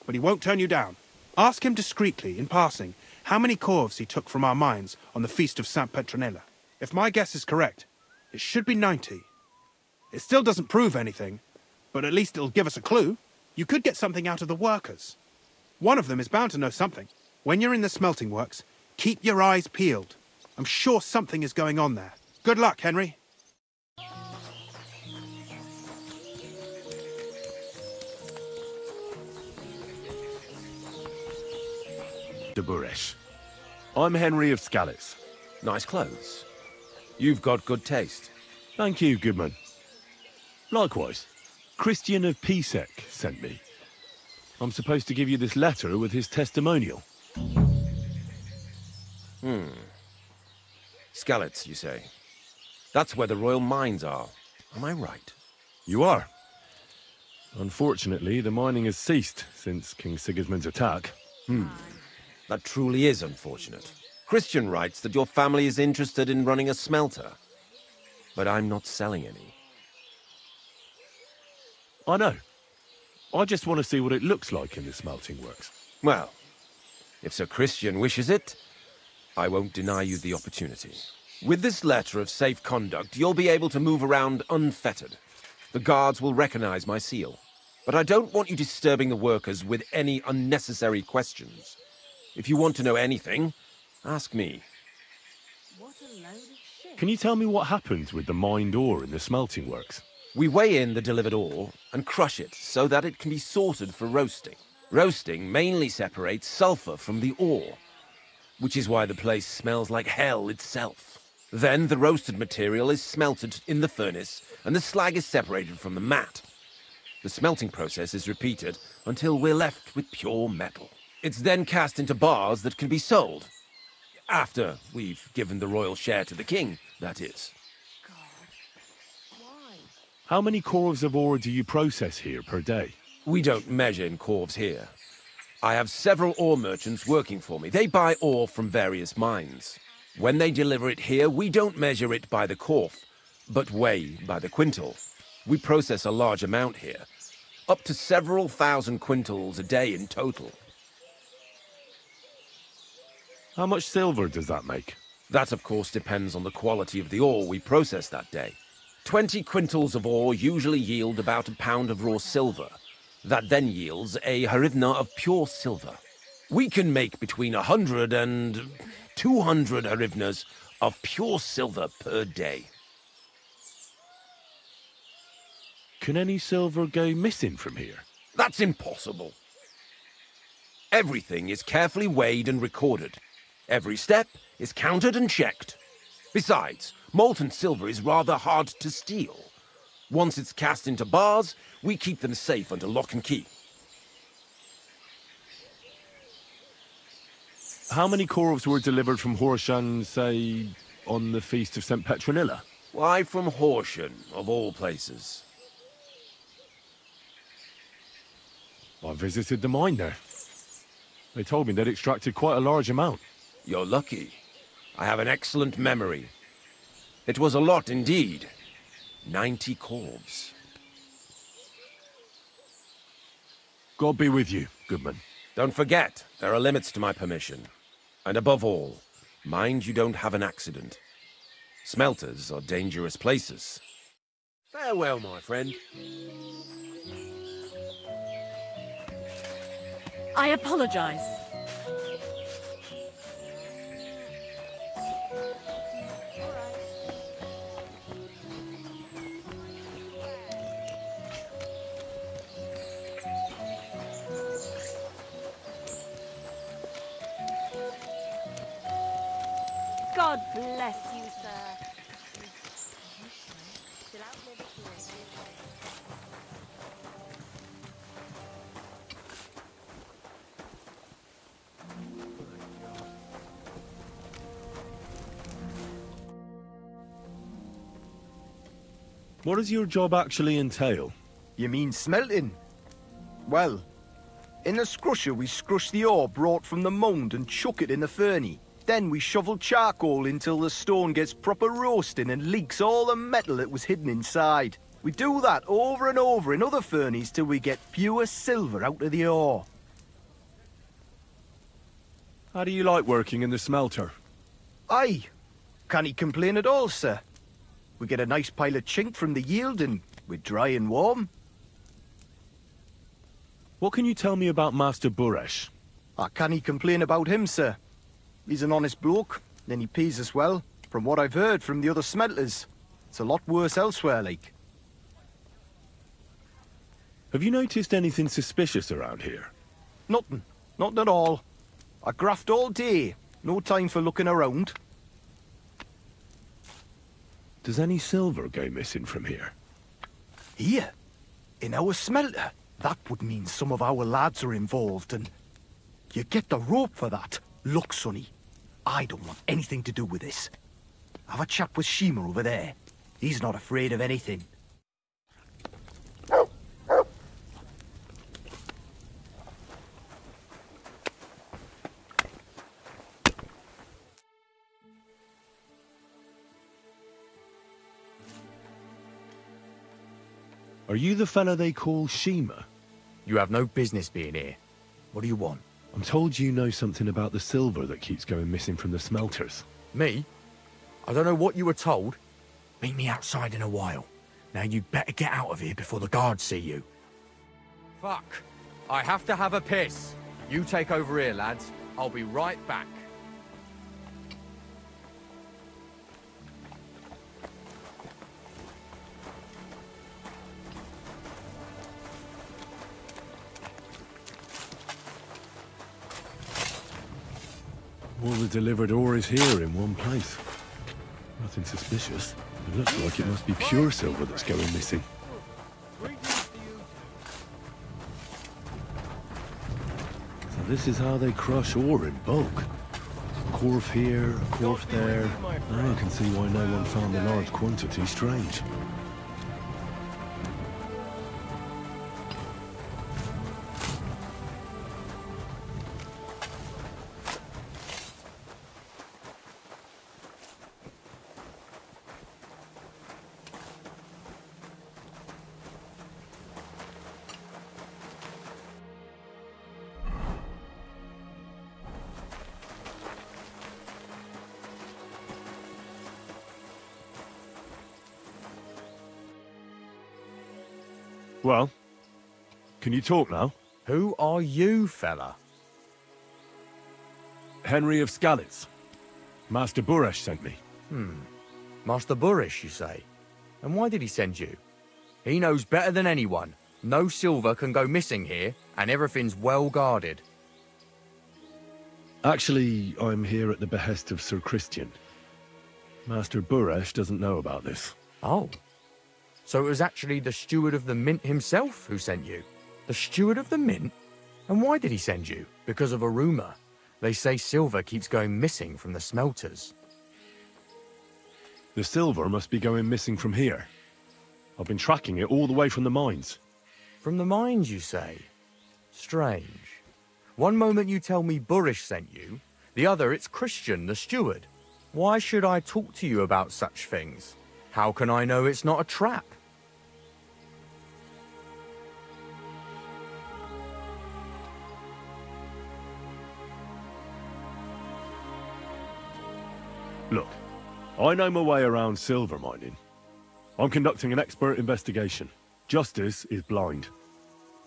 But he won't turn you down. Ask him discreetly, in passing, how many corves he took from our mines on the Feast of St. Petronilla. If my guess is correct, it should be 90. It still doesn't prove anything, but at least it'll give us a clue. You could get something out of the workers. One of them is bound to know something. When you're in the smelting works, keep your eyes peeled. I'm sure something is going on there. Good luck, Henry. De Boresh. I'm Henry of Skalitz. Nice clothes. You've got good taste. Thank you, Goodman. Likewise, Christian of Pisek sent me. I'm supposed to give you this letter with his testimonial. Skalitz, you say? That's where the royal mines are. Am I right? You are. Unfortunately, the mining has ceased since King Sigismund's attack. That truly is unfortunate. Christian writes that your family is interested in running a smelter. But I'm not selling any. I know. I just want to see what it looks like in the smelting works. Well, if Sir Christian wishes it, I won't deny you the opportunity. With this letter of safe conduct, you'll be able to move around unfettered. The guards will recognize my seal. But I don't want you disturbing the workers with any unnecessary questions. If you want to know anything, ask me. What a load of shit. Can you tell me what happens with the mined ore in the smelting works? We weigh in the delivered ore and crush it so that it can be sorted for roasting. Roasting mainly separates sulfur from the ore, which is why the place smells like hell itself. Then the roasted material is smelted in the furnace and the slag is separated from the matte. The smelting process is repeated until we're left with pure metal. It's then cast into bars that can be sold. After we've given the royal share to the king, that is. How many corves of ore do you process here per day? We don't measure in corves here. I have several ore merchants working for me. They buy ore from various mines. When they deliver it here, we don't measure it by the corf, but weigh by the quintal. We process a large amount here, up to several thousand quintals a day in total. How much silver does that make? That, of course, depends on the quality of the ore we process that day. 20 quintals of ore usually yield about a pound of raw silver. That then yields a hryvnia of pure silver. We can make between 100 and 200 hryvnias of pure silver per day. Can any silver go missing from here? That's impossible. Everything is carefully weighed and recorded. Every step is counted and checked. Besides, molten silver is rather hard to steal. Once it's cast into bars, we keep them safe under lock and key. How many corves were delivered from Horshan, say, on the Feast of St. Petronilla? Why from Horshan, of all places? I visited the mine there. They told me they'd extracted quite a large amount. You're lucky. I have an excellent memory. It was a lot indeed. 90 corves. God be with you, Goodman. Don't forget, there are limits to my permission. And above all, mind you don't have an accident. Smelters are dangerous places. Farewell, my friend. I apologize. God bless you, sir. What does your job actually entail? You mean smelting? Well, in the scrusher we scrush the ore brought from the mound and chuck it in the furnace. Then we shovel charcoal until the stone gets proper roasting and leaks all the metal that was hidden inside. We do that over and over in other furnaces till we get pure silver out of the ore. How do you like working in the smelter? Aye. Can't complain at all, sir. We get a nice pile of chink from the yield and we're dry and warm. What can you tell me about Master Buresh? I can't complain about him, sir. He's an honest bloke, and he pays us well, from what I've heard from the other smelters. It's a lot worse elsewhere, like. Have you noticed anything suspicious around here? Nothing. Nothing at all. I graft all day. No time for looking around. Does any silver go missing from here? Here? In our smelter? That would mean some of our lads are involved, and... You get the rope for that. Look, Sonny. I don't want anything to do with this. Have a chat with Shima over there. He's not afraid of anything. Are you the fella they call Shima? You have no business being here. What do you want? I'm told you know something about the silver that keeps going missing from the smelters. Me? I don't know what you were told. Meet me outside in a while. Now you'd better get out of here before the guards see you. Fuck. I have to have a piss. You take over here, lads. I'll be right back. All the delivered ore is here in one place. Nothing suspicious. It looks like it must be pure silver that's going missing. So this is how they crush ore in bulk. Corf here, corf there. Now I can see why no one found the large quantity strange. Well, can you talk now? Who are you, fella? Henry of Skalitz. Master Buresh sent me. Master Buresh, you say? And why did he send you? He knows better than anyone. No silver can go missing here, and everything's well guarded. Actually, I'm here at the behest of Sir Christian. Master Buresh doesn't know about this. Oh. So it was actually the steward of the mint himself who sent you? The steward of the mint? And why did he send you? Because of a rumour. They say silver keeps going missing from the smelters. The silver must be going missing from here. I've been tracking it all the way from the mines. From the mines, you say? Strange. One moment you tell me Buresh sent you, the other it's Christian, the steward. Why should I talk to you about such things? How can I know it's not a trap? Look, I know my way around silver mining. I'm conducting an expert investigation. Justice is blind.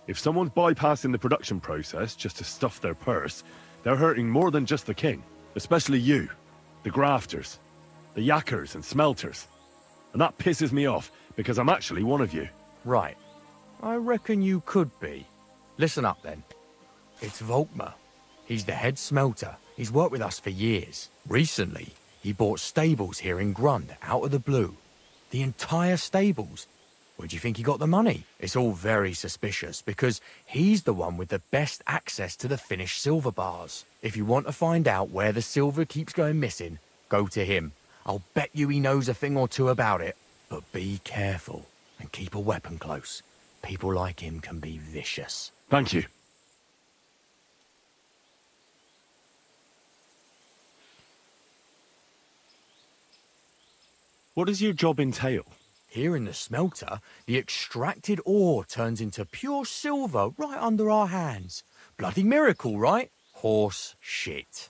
If someone's bypassing the production process just to stuff their purse, they're hurting more than just the king. Especially you, the grafters, the yakkers and smelters. And that pisses me off, because I'm actually one of you. Right. I reckon you could be. Listen up then. It's Volkmar. He's the head smelter. He's worked with us for years. Recently, he bought stables here in Grund, out of the blue. The entire stables. Where do you think he got the money? It's all very suspicious, because he's the one with the best access to the finished silver bars. If you want to find out where the silver keeps going missing, go to him. I'll bet you he knows a thing or two about it. But be careful, and keep a weapon close. People like him can be vicious. Thank you. What does your job entail? Here in the smelter, the extracted ore turns into pure silver right under our hands. Bloody miracle, right? Horse shit.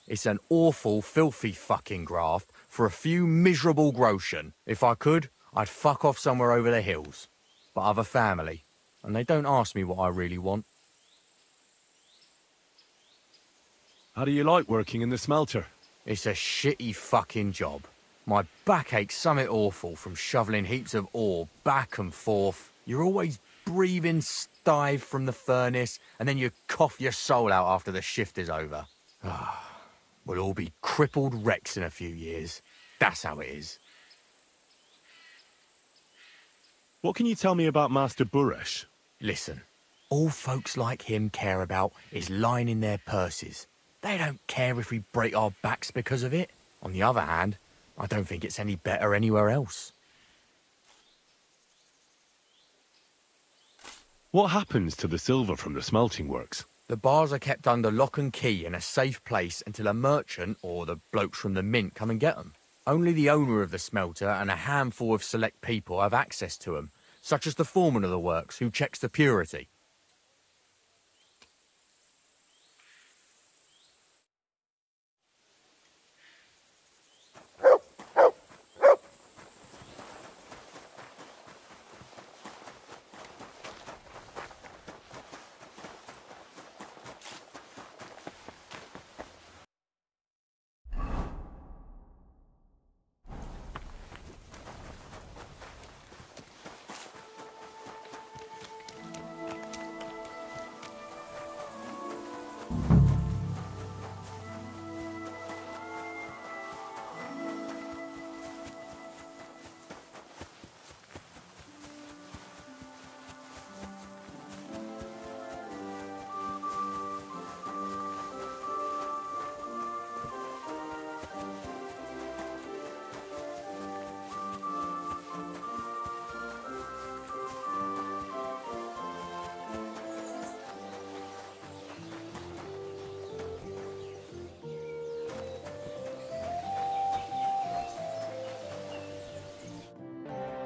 It's an awful, filthy fucking graft for a few miserable groschen. If I could, I'd fuck off somewhere over the hills. But I've a family, and they don't ask me what I really want. How do you like working in the smelter? It's a shitty fucking job. My back aches something awful from shoveling heaps of ore back and forth. You're always breathing stive from the furnace, and then you cough your soul out after the shift is over. We'll all be crippled wrecks in a few years. That's how it is. What can you tell me about Master Buresh? Listen, all folks like him care about is lining their purses. They don't care if we break our backs because of it. On the other hand, I don't think it's any better anywhere else. What happens to the silver from the smelting works? The bars are kept under lock and key in a safe place until a merchant or the blokes from the mint come and get them. Only the owner of the smelter and a handful of select people have access to them, such as the foreman of the works who checks the purity.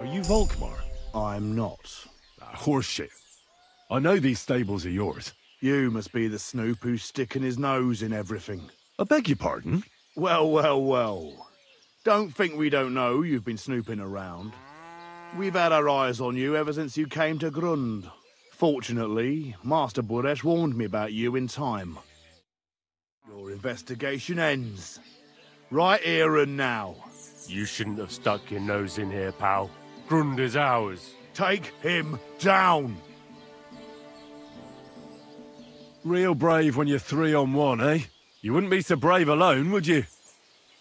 Are you Volkmar? I'm not. Horseshit. I know these stables are yours. You must be the snoop who's sticking his nose in everything. I beg your pardon? Well, well, well. Don't think we don't know you've been snooping around. We've had our eyes on you ever since you came to Grund. Fortunately, Master Buresh warned me about you in time. Your investigation ends. Right here and now. You shouldn't have stuck your nose in here, pal. Grund is ours. Take him down! Real brave when you're 3 on 1, eh? You wouldn't be so brave alone, would you?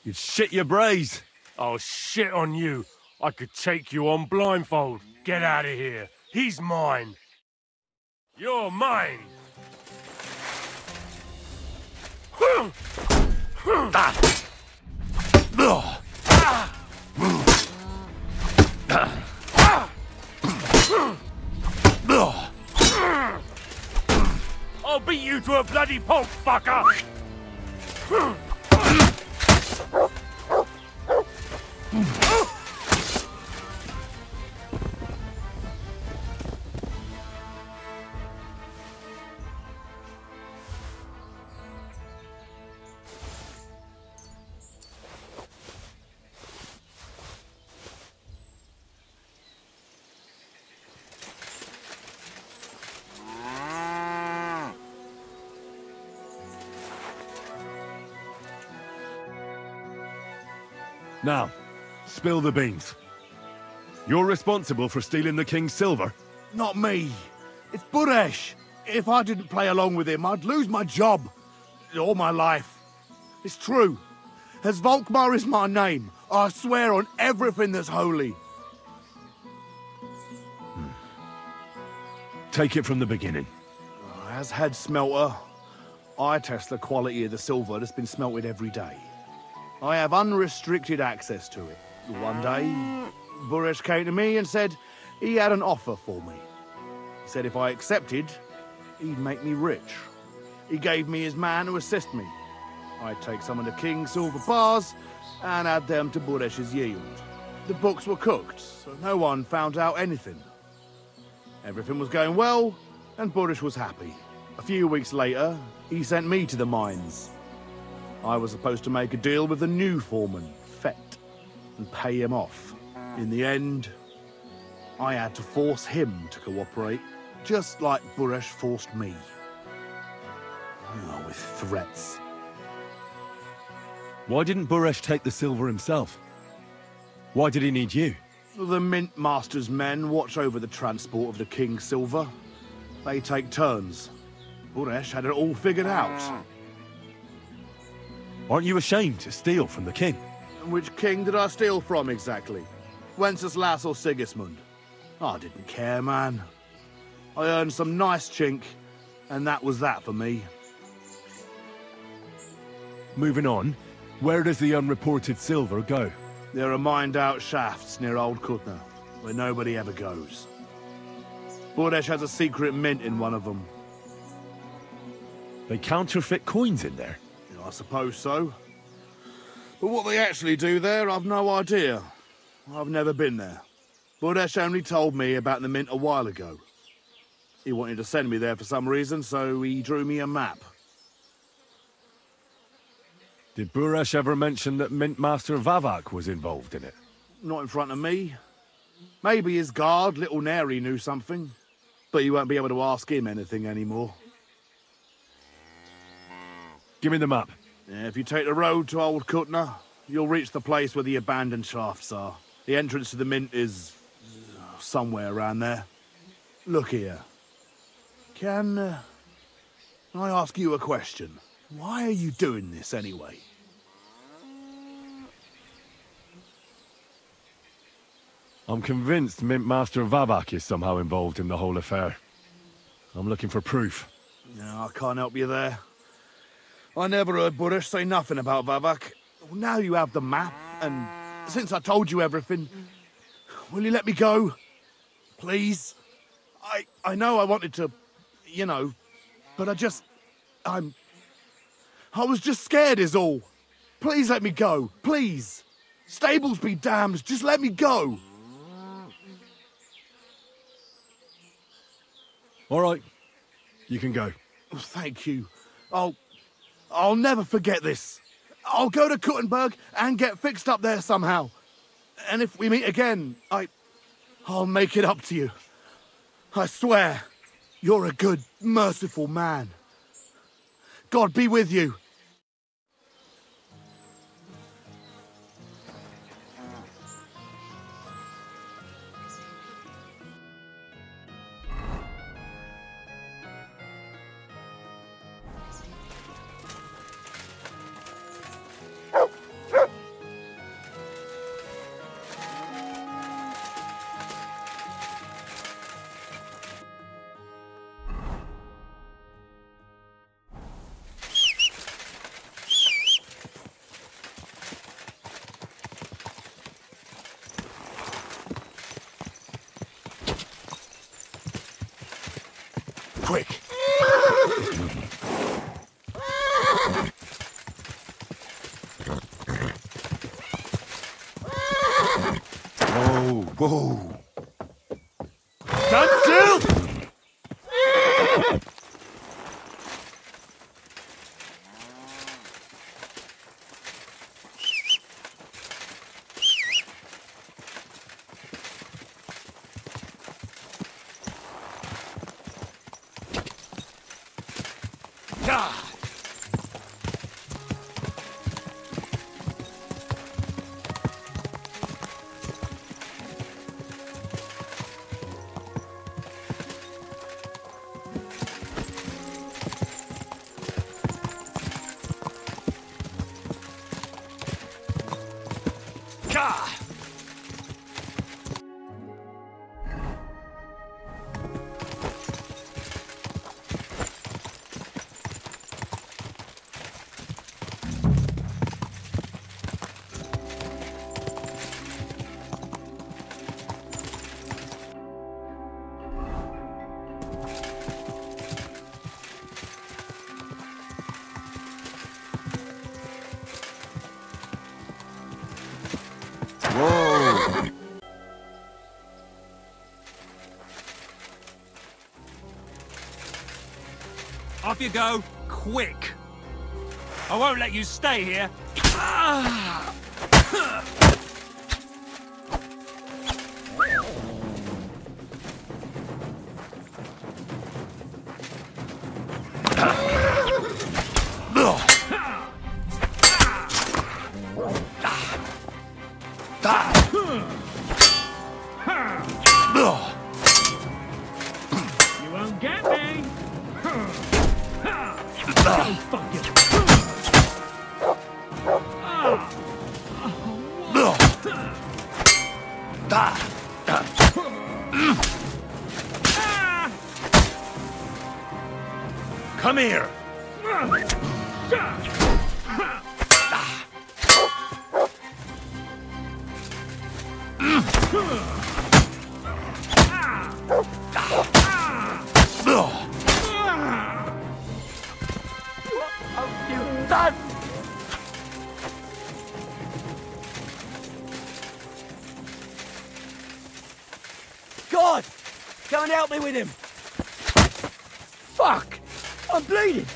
You'd shit your brains. I'll shit on you. I could take you on blindfold. Get out of here. He's mine. You're mine. I'll beat you to a bloody pulp, fucker! Now, spill the beans. You're responsible for stealing the king's silver? Not me. It's Buresh. If I didn't play along with him, I'd lose my job. All my life. It's true. As Volkmar is my name, I swear on everything that's holy. Take it from the beginning. As head smelter, I test the quality of the silver that's been smelted every day. I have unrestricted access to it. One day, Buresh came to me and said he had an offer for me. He said if I accepted, he'd make me rich. He gave me his man to assist me. I'd take some of the king's silver bars and add them to Buresh's yield. The books were cooked, so no one found out anything. Everything was going well, and Buresh was happy. A few weeks later, he sent me to the mines. I was supposed to make a deal with the new foreman, Fett, and pay him off. In the end, I had to force him to cooperate, just like Buresh forced me. Oh, with threats. Why didn't Buresh take the silver himself? Why did he need you? The Mint Master's men watch over the transport of the king's silver. They take turns. Buresh had it all figured out. Aren't you ashamed to steal from the king? Which king did I steal from exactly? Wenceslas or Sigismund? I didn't care, man. I earned some nice chink, and that was that for me. Moving on, where does the unreported silver go? There are mined-out shafts near Old Kutna, where nobody ever goes. Buresh has a secret mint in one of them. They counterfeit coins in there? I suppose so. But what they actually do there, I've no idea. I've never been there. Buresh only told me about the mint a while ago. He wanted to send me there for some reason, so he drew me a map. Did Buresh ever mention that Mint Master Vavak was involved in it? Not in front of me. Maybe his guard, Little Neri, knew something. But you won't be able to ask him anything anymore. Give me the map. Yeah, if you take the road to Old Kutna, you'll reach the place where the abandoned shafts are. The entrance to the mint is somewhere around there. Look here. Can I ask you a question? Why are you doing this anyway? I'm convinced Mint Master Vavak is somehow involved in the whole affair. I'm looking for proof. No, I can't help you there. I never heard Buresh say nothing about Vavak. Well, now you have the map, and since I told you everything, will you let me go? Please? I know I wanted to, you know, but I was just scared is all. Please let me go, please. Stables be damned, just let me go. All right, you can go. Thank you. I'll never forget this. I'll go to Kuttenberg and get fixed up there somehow. And if we meet again, I'll make it up to you. I swear, you're a good, merciful man. God be with you. Quick! Whoa! Stand still! Whoa! Off you go, quick! I won't let you stay here. You won't get me! Come here! God! Come and help me with him! Fuck! I'm bleeding!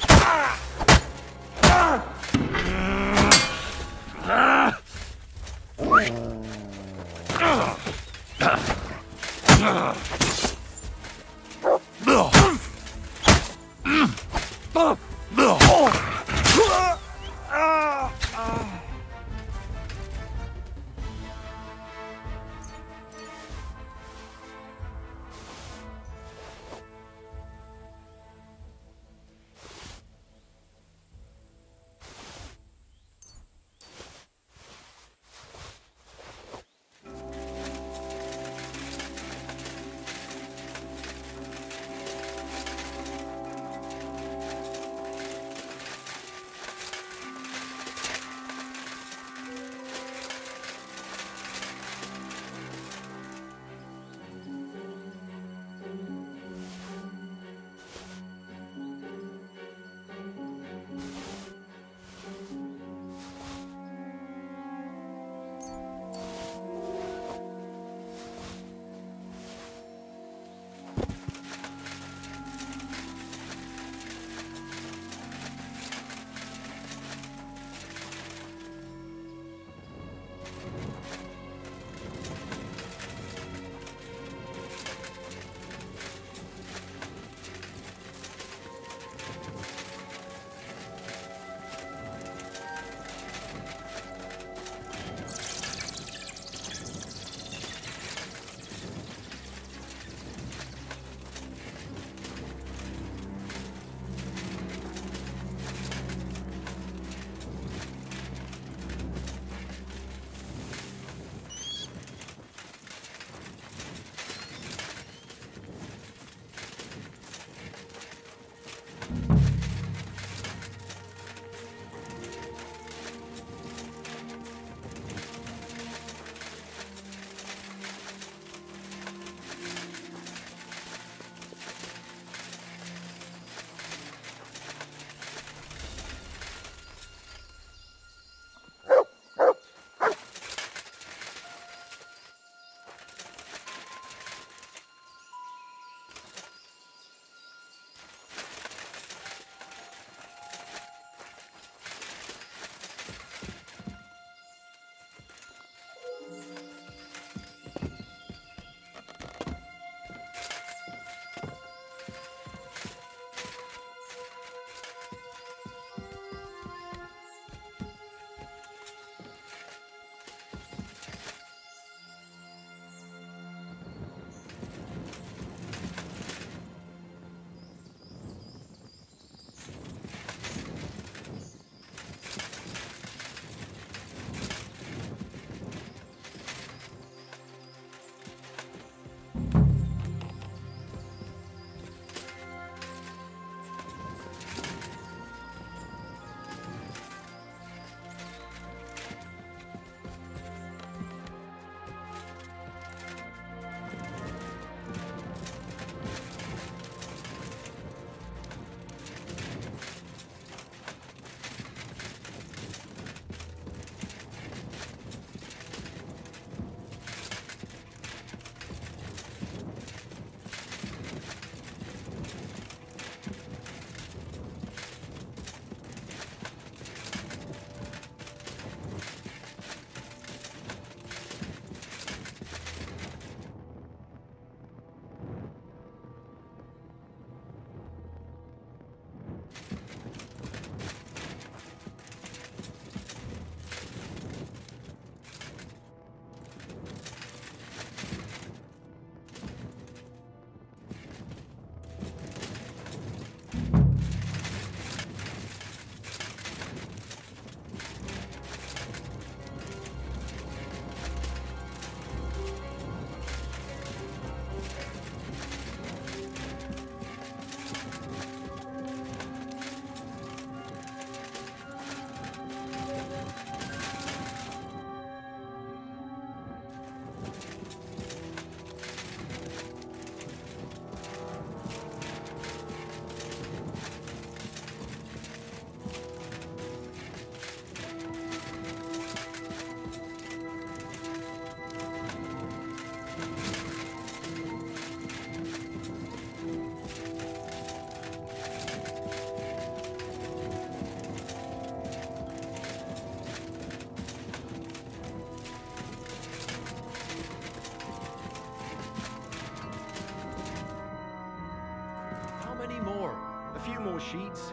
sheets.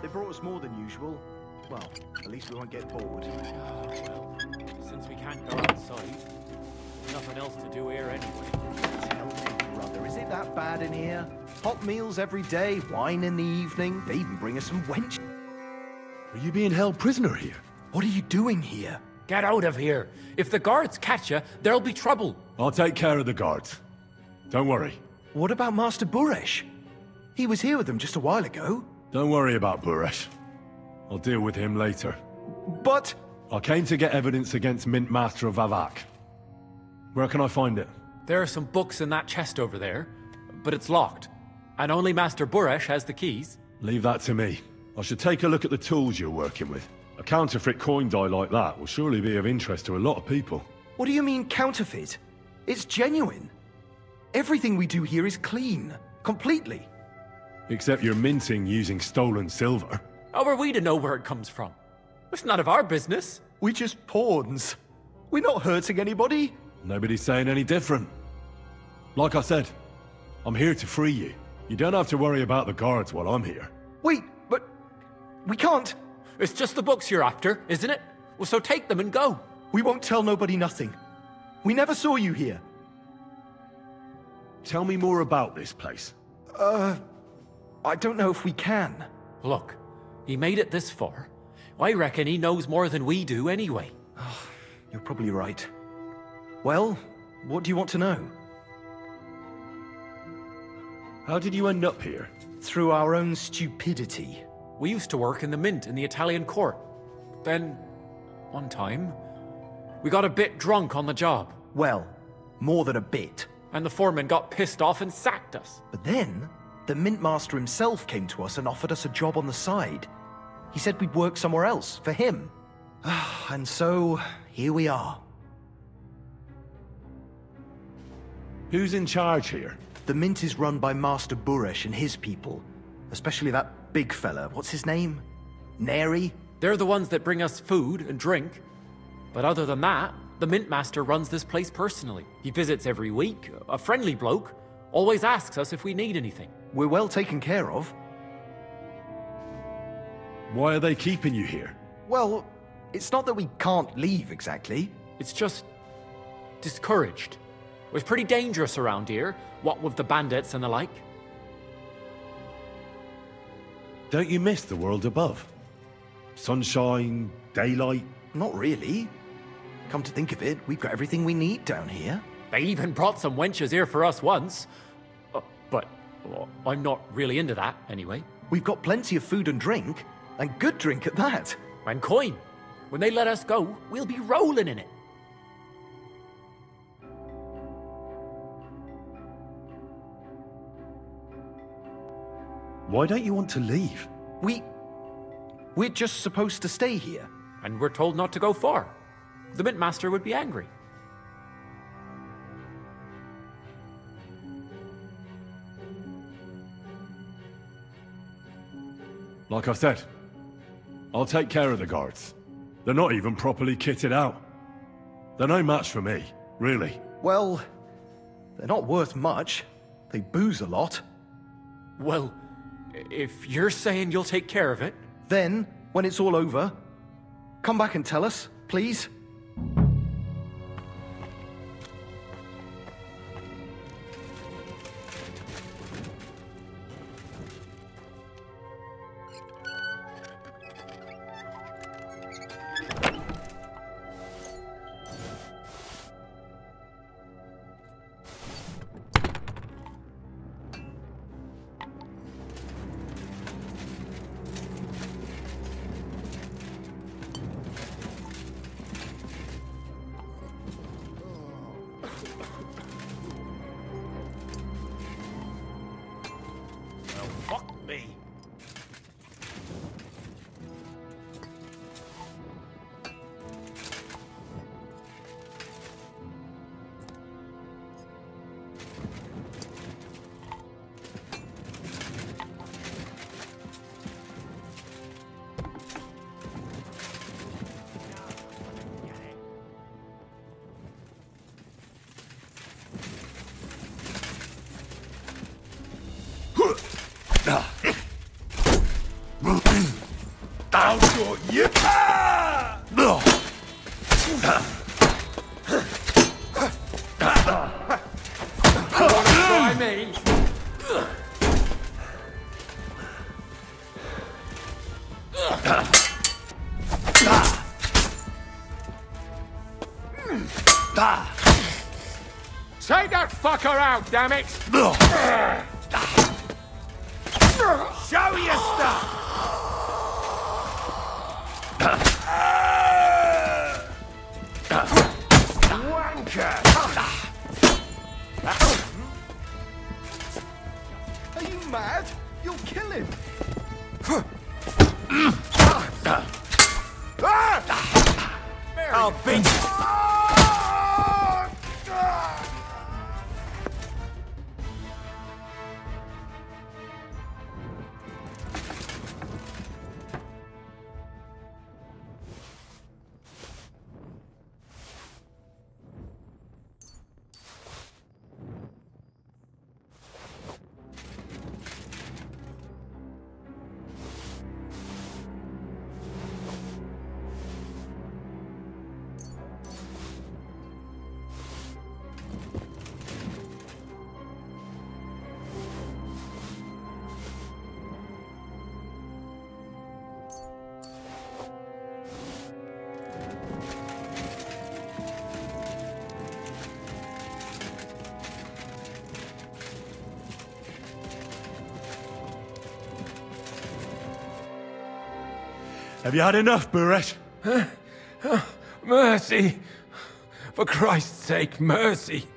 They brought us more than usual. Well, at least we won't get bored. Well, since we can't go outside, there's nothing else to do here anyway. Tell me, brother, is it that bad in here? Hot meals every day, wine in the evening. They even bring us some wench. Are you being held prisoner here? What are you doing here? Get out of here. If the guards catch you, there'll be trouble. I'll take care of the guards. Don't worry. What about Master Buresh? He was here with them just a while ago. Don't worry about Buresh. I'll deal with him later. But... I came to get evidence against Mint Master of Vavak. Where can I find it? There are some books in that chest over there, but it's locked. And only Master Buresh has the keys. Leave that to me. I should take a look at the tools you're working with. A counterfeit coin die like that will surely be of interest to a lot of people. What do you mean counterfeit? It's genuine. Everything we do here is clean. Completely. Except you're minting using stolen silver. How are we to know where it comes from? It's none of our business. We're just pawns. We're not hurting anybody. Nobody's saying any different. Like I said, I'm here to free you. You don't have to worry about the guards while I'm here. Wait, but... we can't... It's just the books you're after, isn't it? Well, so take them and go. We won't tell nobody nothing. We never saw you here. Tell me more about this place. I don't know if we can. Look, he made it this far. I reckon he knows more than we do anyway. You're probably right. Well, what do you want to know? How did you end up here? Through our own stupidity. We used to work in the mint in the Italian court. Then, one time, we got a bit drunk on the job. Well, more than a bit. And the foreman got pissed off and sacked us. But then, the mint master himself came to us and offered us a job on the side. He said we'd work somewhere else, for him. And so, here we are. Who's in charge here? The mint is run by Master Buresh and his people. Especially that big fella. What's his name? Neri? They're the ones that bring us food and drink. But other than that, the mint master runs this place personally. He visits every week, a friendly bloke, always asks us if we need anything. We're well taken care of. Why are they keeping you here? Well, it's not that we can't leave exactly. It's just discouraged. It was pretty dangerous around here, what with the bandits and the like. Don't you miss the world above? Sunshine, daylight? Not really. Come to think of it, we've got everything we need down here. They even brought some wenches here for us once. But I'm not really into that, anyway. We've got plenty of food and drink, and good drink at that. And coin. When they let us go, we'll be rolling in it. Why don't you want to leave? We're just supposed to stay here. And we're told not to go far. The mint master would be angry. Like I said, I'll take care of the guards. They're not even properly kitted out. They're no match for me, really. Well, they're not worth much. They booze a lot. Well, if you're saying you'll take care of it... Then, when it's all over, come back and tell us, please. Try me. Take that fucker out, damn it! Show your stuff! Wanker! Are you mad? You'll kill him! I'll beat you! Have you had enough, Buret? Mercy! For Christ's sake, mercy!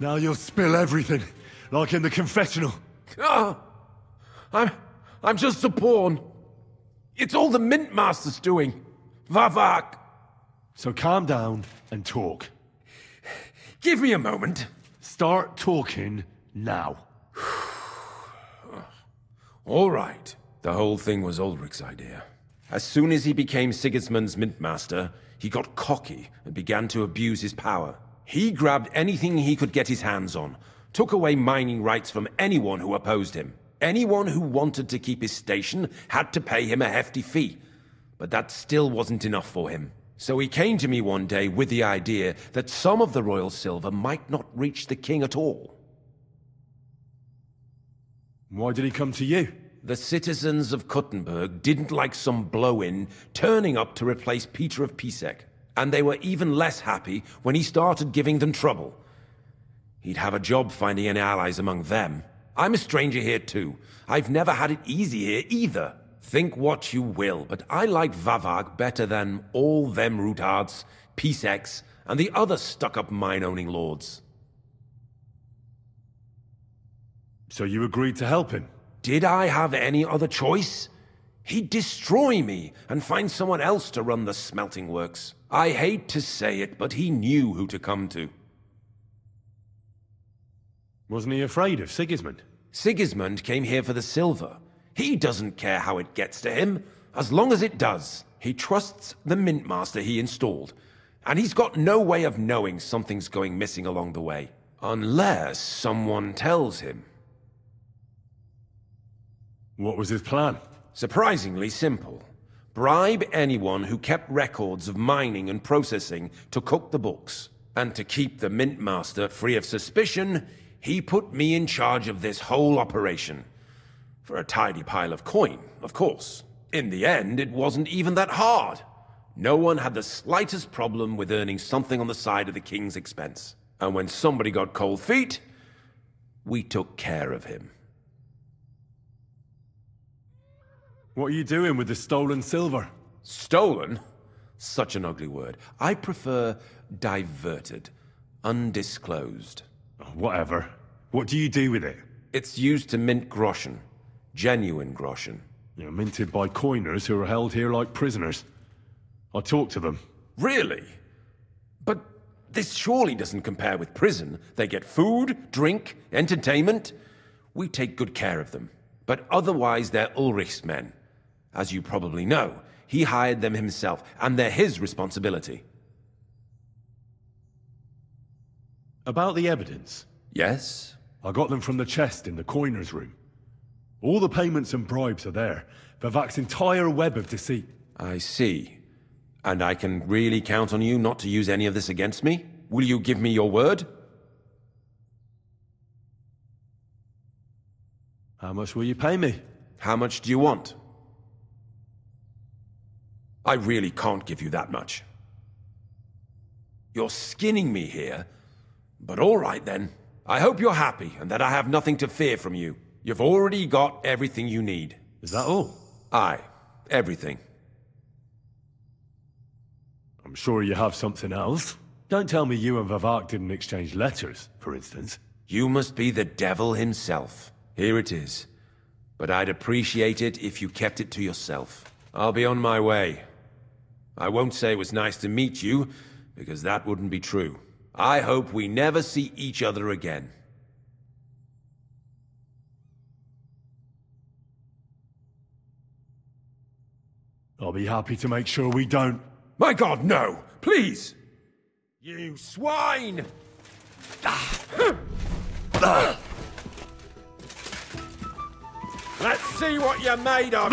Now you'll spill everything, like in the confessional. Oh, I'm just a pawn. It's all the Mint Master's doing. Vavak! So calm down and talk. Give me a moment. Start talking now. All right. The whole thing was Ulrich's idea. As soon as he became Sigismund's Mintmaster, he got cocky and began to abuse his power. He grabbed anything he could get his hands on, took away mining rights from anyone who opposed him. Anyone who wanted to keep his station had to pay him a hefty fee. But that still wasn't enough for him. So he came to me one day with the idea that some of the royal silver might not reach the king at all. Why did he come to you? The citizens of Kuttenberg didn't like some blow-in turning up to replace Peter of Pisek, and they were even less happy when he started giving them trouble. He'd have a job finding any allies among them. I'm a stranger here too. I've never had it easy here either. Think what you will, but I like Vavag better than all them Rutards, Piseks, and the other stuck-up mine-owning lords. So you agreed to help him? Did I have any other choice? He'd destroy me and find someone else to run the smelting works. I hate to say it, but he knew who to come to. Wasn't he afraid of Sigismund? Sigismund came here for the silver. He doesn't care how it gets to him, as long as it does. He trusts the Mint Master he installed, and he's got no way of knowing something's going missing along the way. Unless someone tells him. What was his plan? Surprisingly simple. Bribe anyone who kept records of mining and processing to cook the books. And to keep the Mint Master free of suspicion, he put me in charge of this whole operation. For a tidy pile of coin, of course. In the end, it wasn't even that hard. No one had the slightest problem with earning something on the side of the king's expense. And when somebody got cold feet, we took care of him. What are you doing with the stolen silver? Stolen? Such an ugly word. I prefer diverted. Undisclosed. Whatever. What do you do with it? It's used to mint groschen. Genuine groschen. You're minted by coiners who are held here like prisoners. I talked to them. Really? But this surely doesn't compare with prison. They get food, drink, entertainment. We take good care of them. But otherwise they're Ulrich's men. As you probably know, he hired them himself, and they're his responsibility. About the evidence? Yes? I got them from the chest in the coiner's room. All the payments and bribes are there. Vavak's entire web of deceit. I see. And I can really count on you not to use any of this against me? Will you give me your word? How much will you pay me? How much do you want? I really can't give you that much. You're skinning me here, but all right then. I hope you're happy and that I have nothing to fear from you. You've already got everything you need. Is that all? Aye, everything. I'm sure you have something else. Don't tell me you and Vivek didn't exchange letters, for instance. You must be the devil himself. Here it is. But I'd appreciate it if you kept it to yourself. I'll be on my way. I won't say it was nice to meet you, because that wouldn't be true. I hope we never see each other again. I'll be happy to make sure we don't. My God, no! Please! You swine! Let's see what you're made of!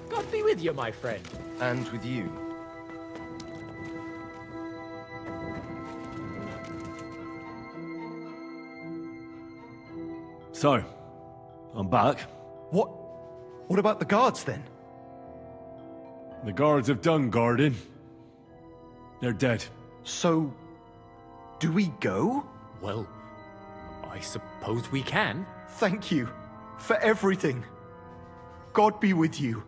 God be with you, my friend. And with you. So, I'm back. What about the guards, then? The guards have done guarding. They're dead. So, do we go? Well, I suppose we can. Thank you for everything. God be with you.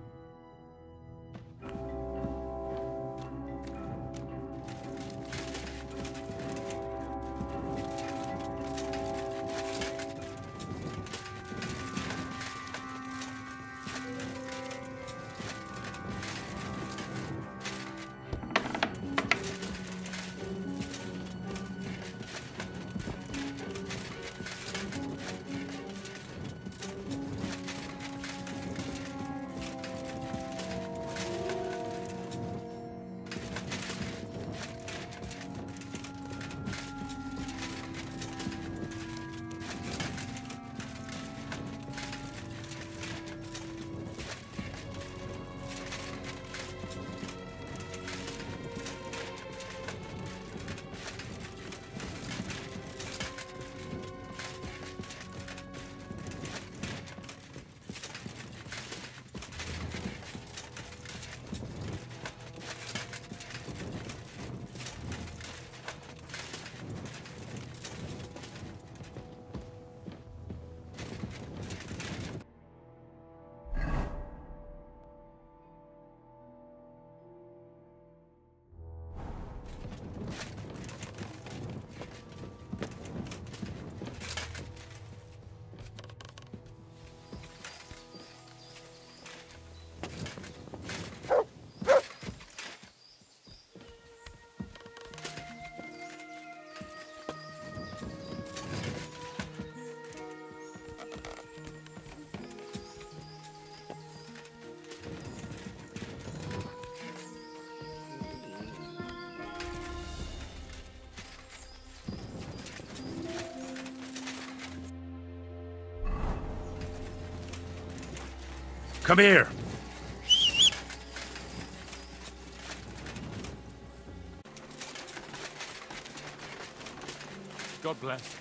Come here. God bless.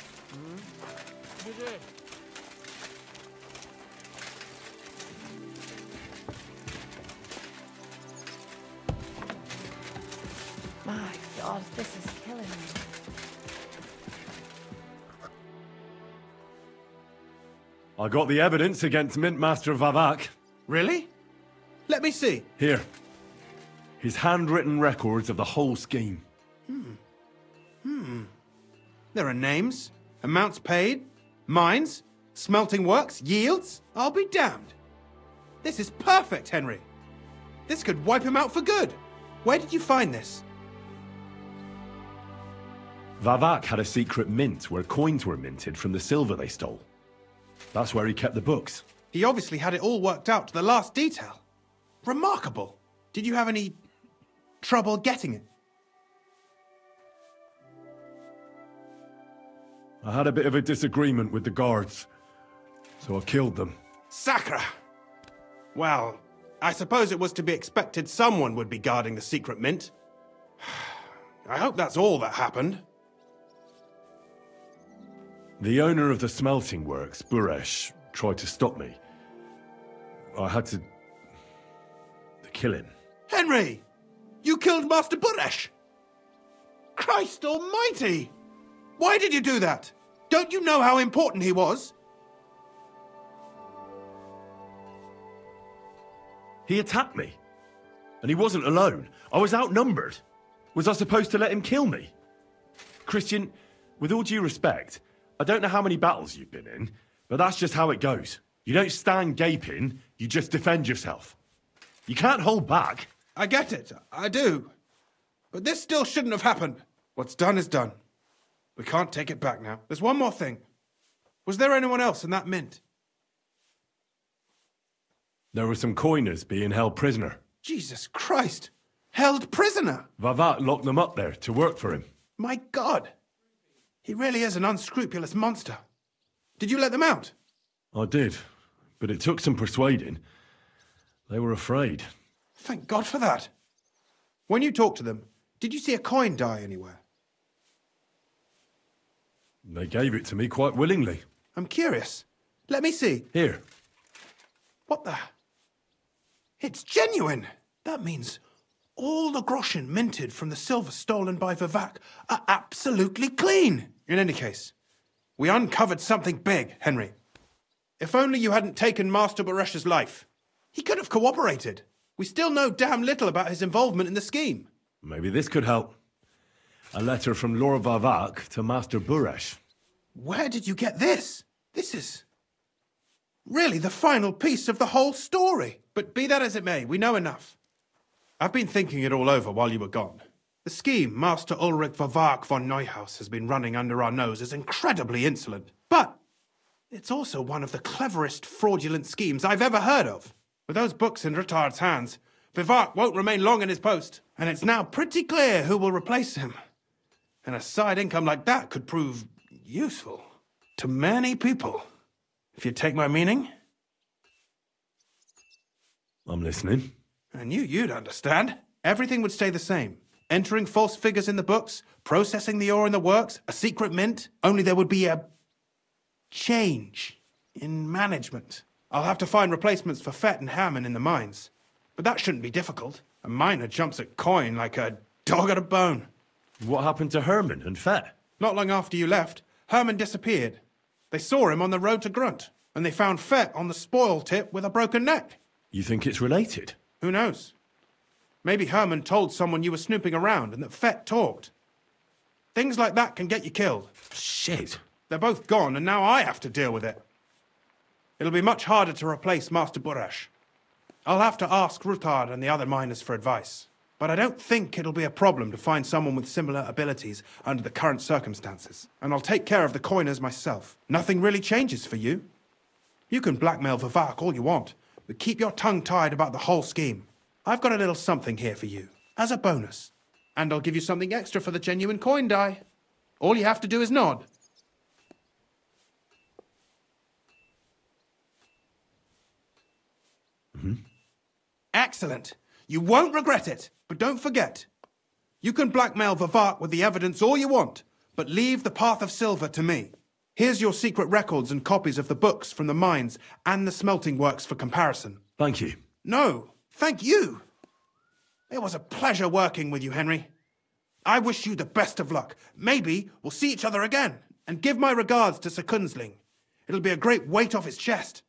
My God, this is killing me. I got the evidence against Mintmaster Vavak. Really? Let me see. Here. His handwritten records of the whole scheme. There are names, amounts paid, mines, smelting works, yields. I'll be damned. This is perfect, Henry. This could wipe him out for good. Where did you find this? Vavak had a secret mint where coins were minted from the silver they stole. That's where he kept the books. He obviously had it all worked out to the last detail. Remarkable. Did you have any trouble getting it? I had a bit of a disagreement with the guards, so I killed them. Sacre! Well, I suppose it was to be expected someone would be guarding the secret mint. I hope that's all that happened. The owner of the smelting works, Buresh, tried to stop me. I had to kill him. Henry! You killed Master Buresh! Christ almighty! Why did you do that? Don't you know how important he was? He attacked me. And he wasn't alone. I was outnumbered. Was I supposed to let him kill me? Christian, with all due respect, I don't know how many battles you've been in, but that's just how it goes. You don't stand gaping, you just defend yourself. You can't hold back. I get it, I do. But this still shouldn't have happened. What's done is done. We can't take it back now. There's one more thing. Was there anyone else in that mint? There were some coiners being held prisoner. Jesus Christ! Held prisoner? Vavak locked them up there to work for him. My God! He really is an unscrupulous monster. Did you let them out? I did, but it took some persuading. They were afraid. Thank God for that. When you talked to them, did you see a coin die anywhere? They gave it to me quite willingly. I'm curious. Let me see. Here. What the? It's genuine! That means all the groschen minted from the silver stolen by Vavak are absolutely clean. In any case, we uncovered something big, Henry. If only you hadn't taken Master Buresh's life. He could have cooperated. We still know damn little about his involvement in the scheme. Maybe this could help. A letter from Lord Vavak to Master Buresh. Where did you get this? This is really the final piece of the whole story. But be that as it may, we know enough. I've been thinking it all over while you were gone. The scheme Master Ulrich Vavak von Neuhaus has been running under our nose is incredibly insolent. But it's also one of the cleverest fraudulent schemes I've ever heard of. With those books in Rittard's hands, Vavak won't remain long in his post, and it's now pretty clear who will replace him. And a side income like that could prove useful to many people, if you take my meaning. I'm listening. I knew you'd understand. Everything would stay the same. Entering false figures in the books, processing the ore in the works, a secret mint, only there would be a change in management. I'll have to find replacements for Fett and Hammond in the mines. But that shouldn't be difficult. A miner jumps at coin like a dog at a bone. What happened to Herman and Fett? Not long after you left, Herman disappeared. They saw him on the road to Grunt, and they found Fett on the spoil tip with a broken neck. You think it's related? Who knows? Maybe Herman told someone you were snooping around and that Fett talked. Things like that can get you killed. Shit. They're both gone, and now I have to deal with it. It'll be much harder to replace Master Buresh. I'll have to ask Ruthard and the other miners for advice. But I don't think it'll be a problem to find someone with similar abilities under the current circumstances. And I'll take care of the coiners myself. Nothing really changes for you. You can blackmail Vivak all you want, but keep your tongue tied about the whole scheme. I've got a little something here for you, as a bonus. And I'll give you something extra for the genuine coin die. All you have to do is nod. Excellent. You won't regret it. But don't forget, you can blackmail Vivak with the evidence all you want, but leave the Path of Silver to me. Here's your secret records and copies of the books from the mines and the smelting works for comparison. Thank you. No, thank you. It was a pleasure working with you, Henry. I wish you the best of luck. Maybe we'll see each other again. And give my regards to Sir Kunzling. It'll be a great weight off his chest.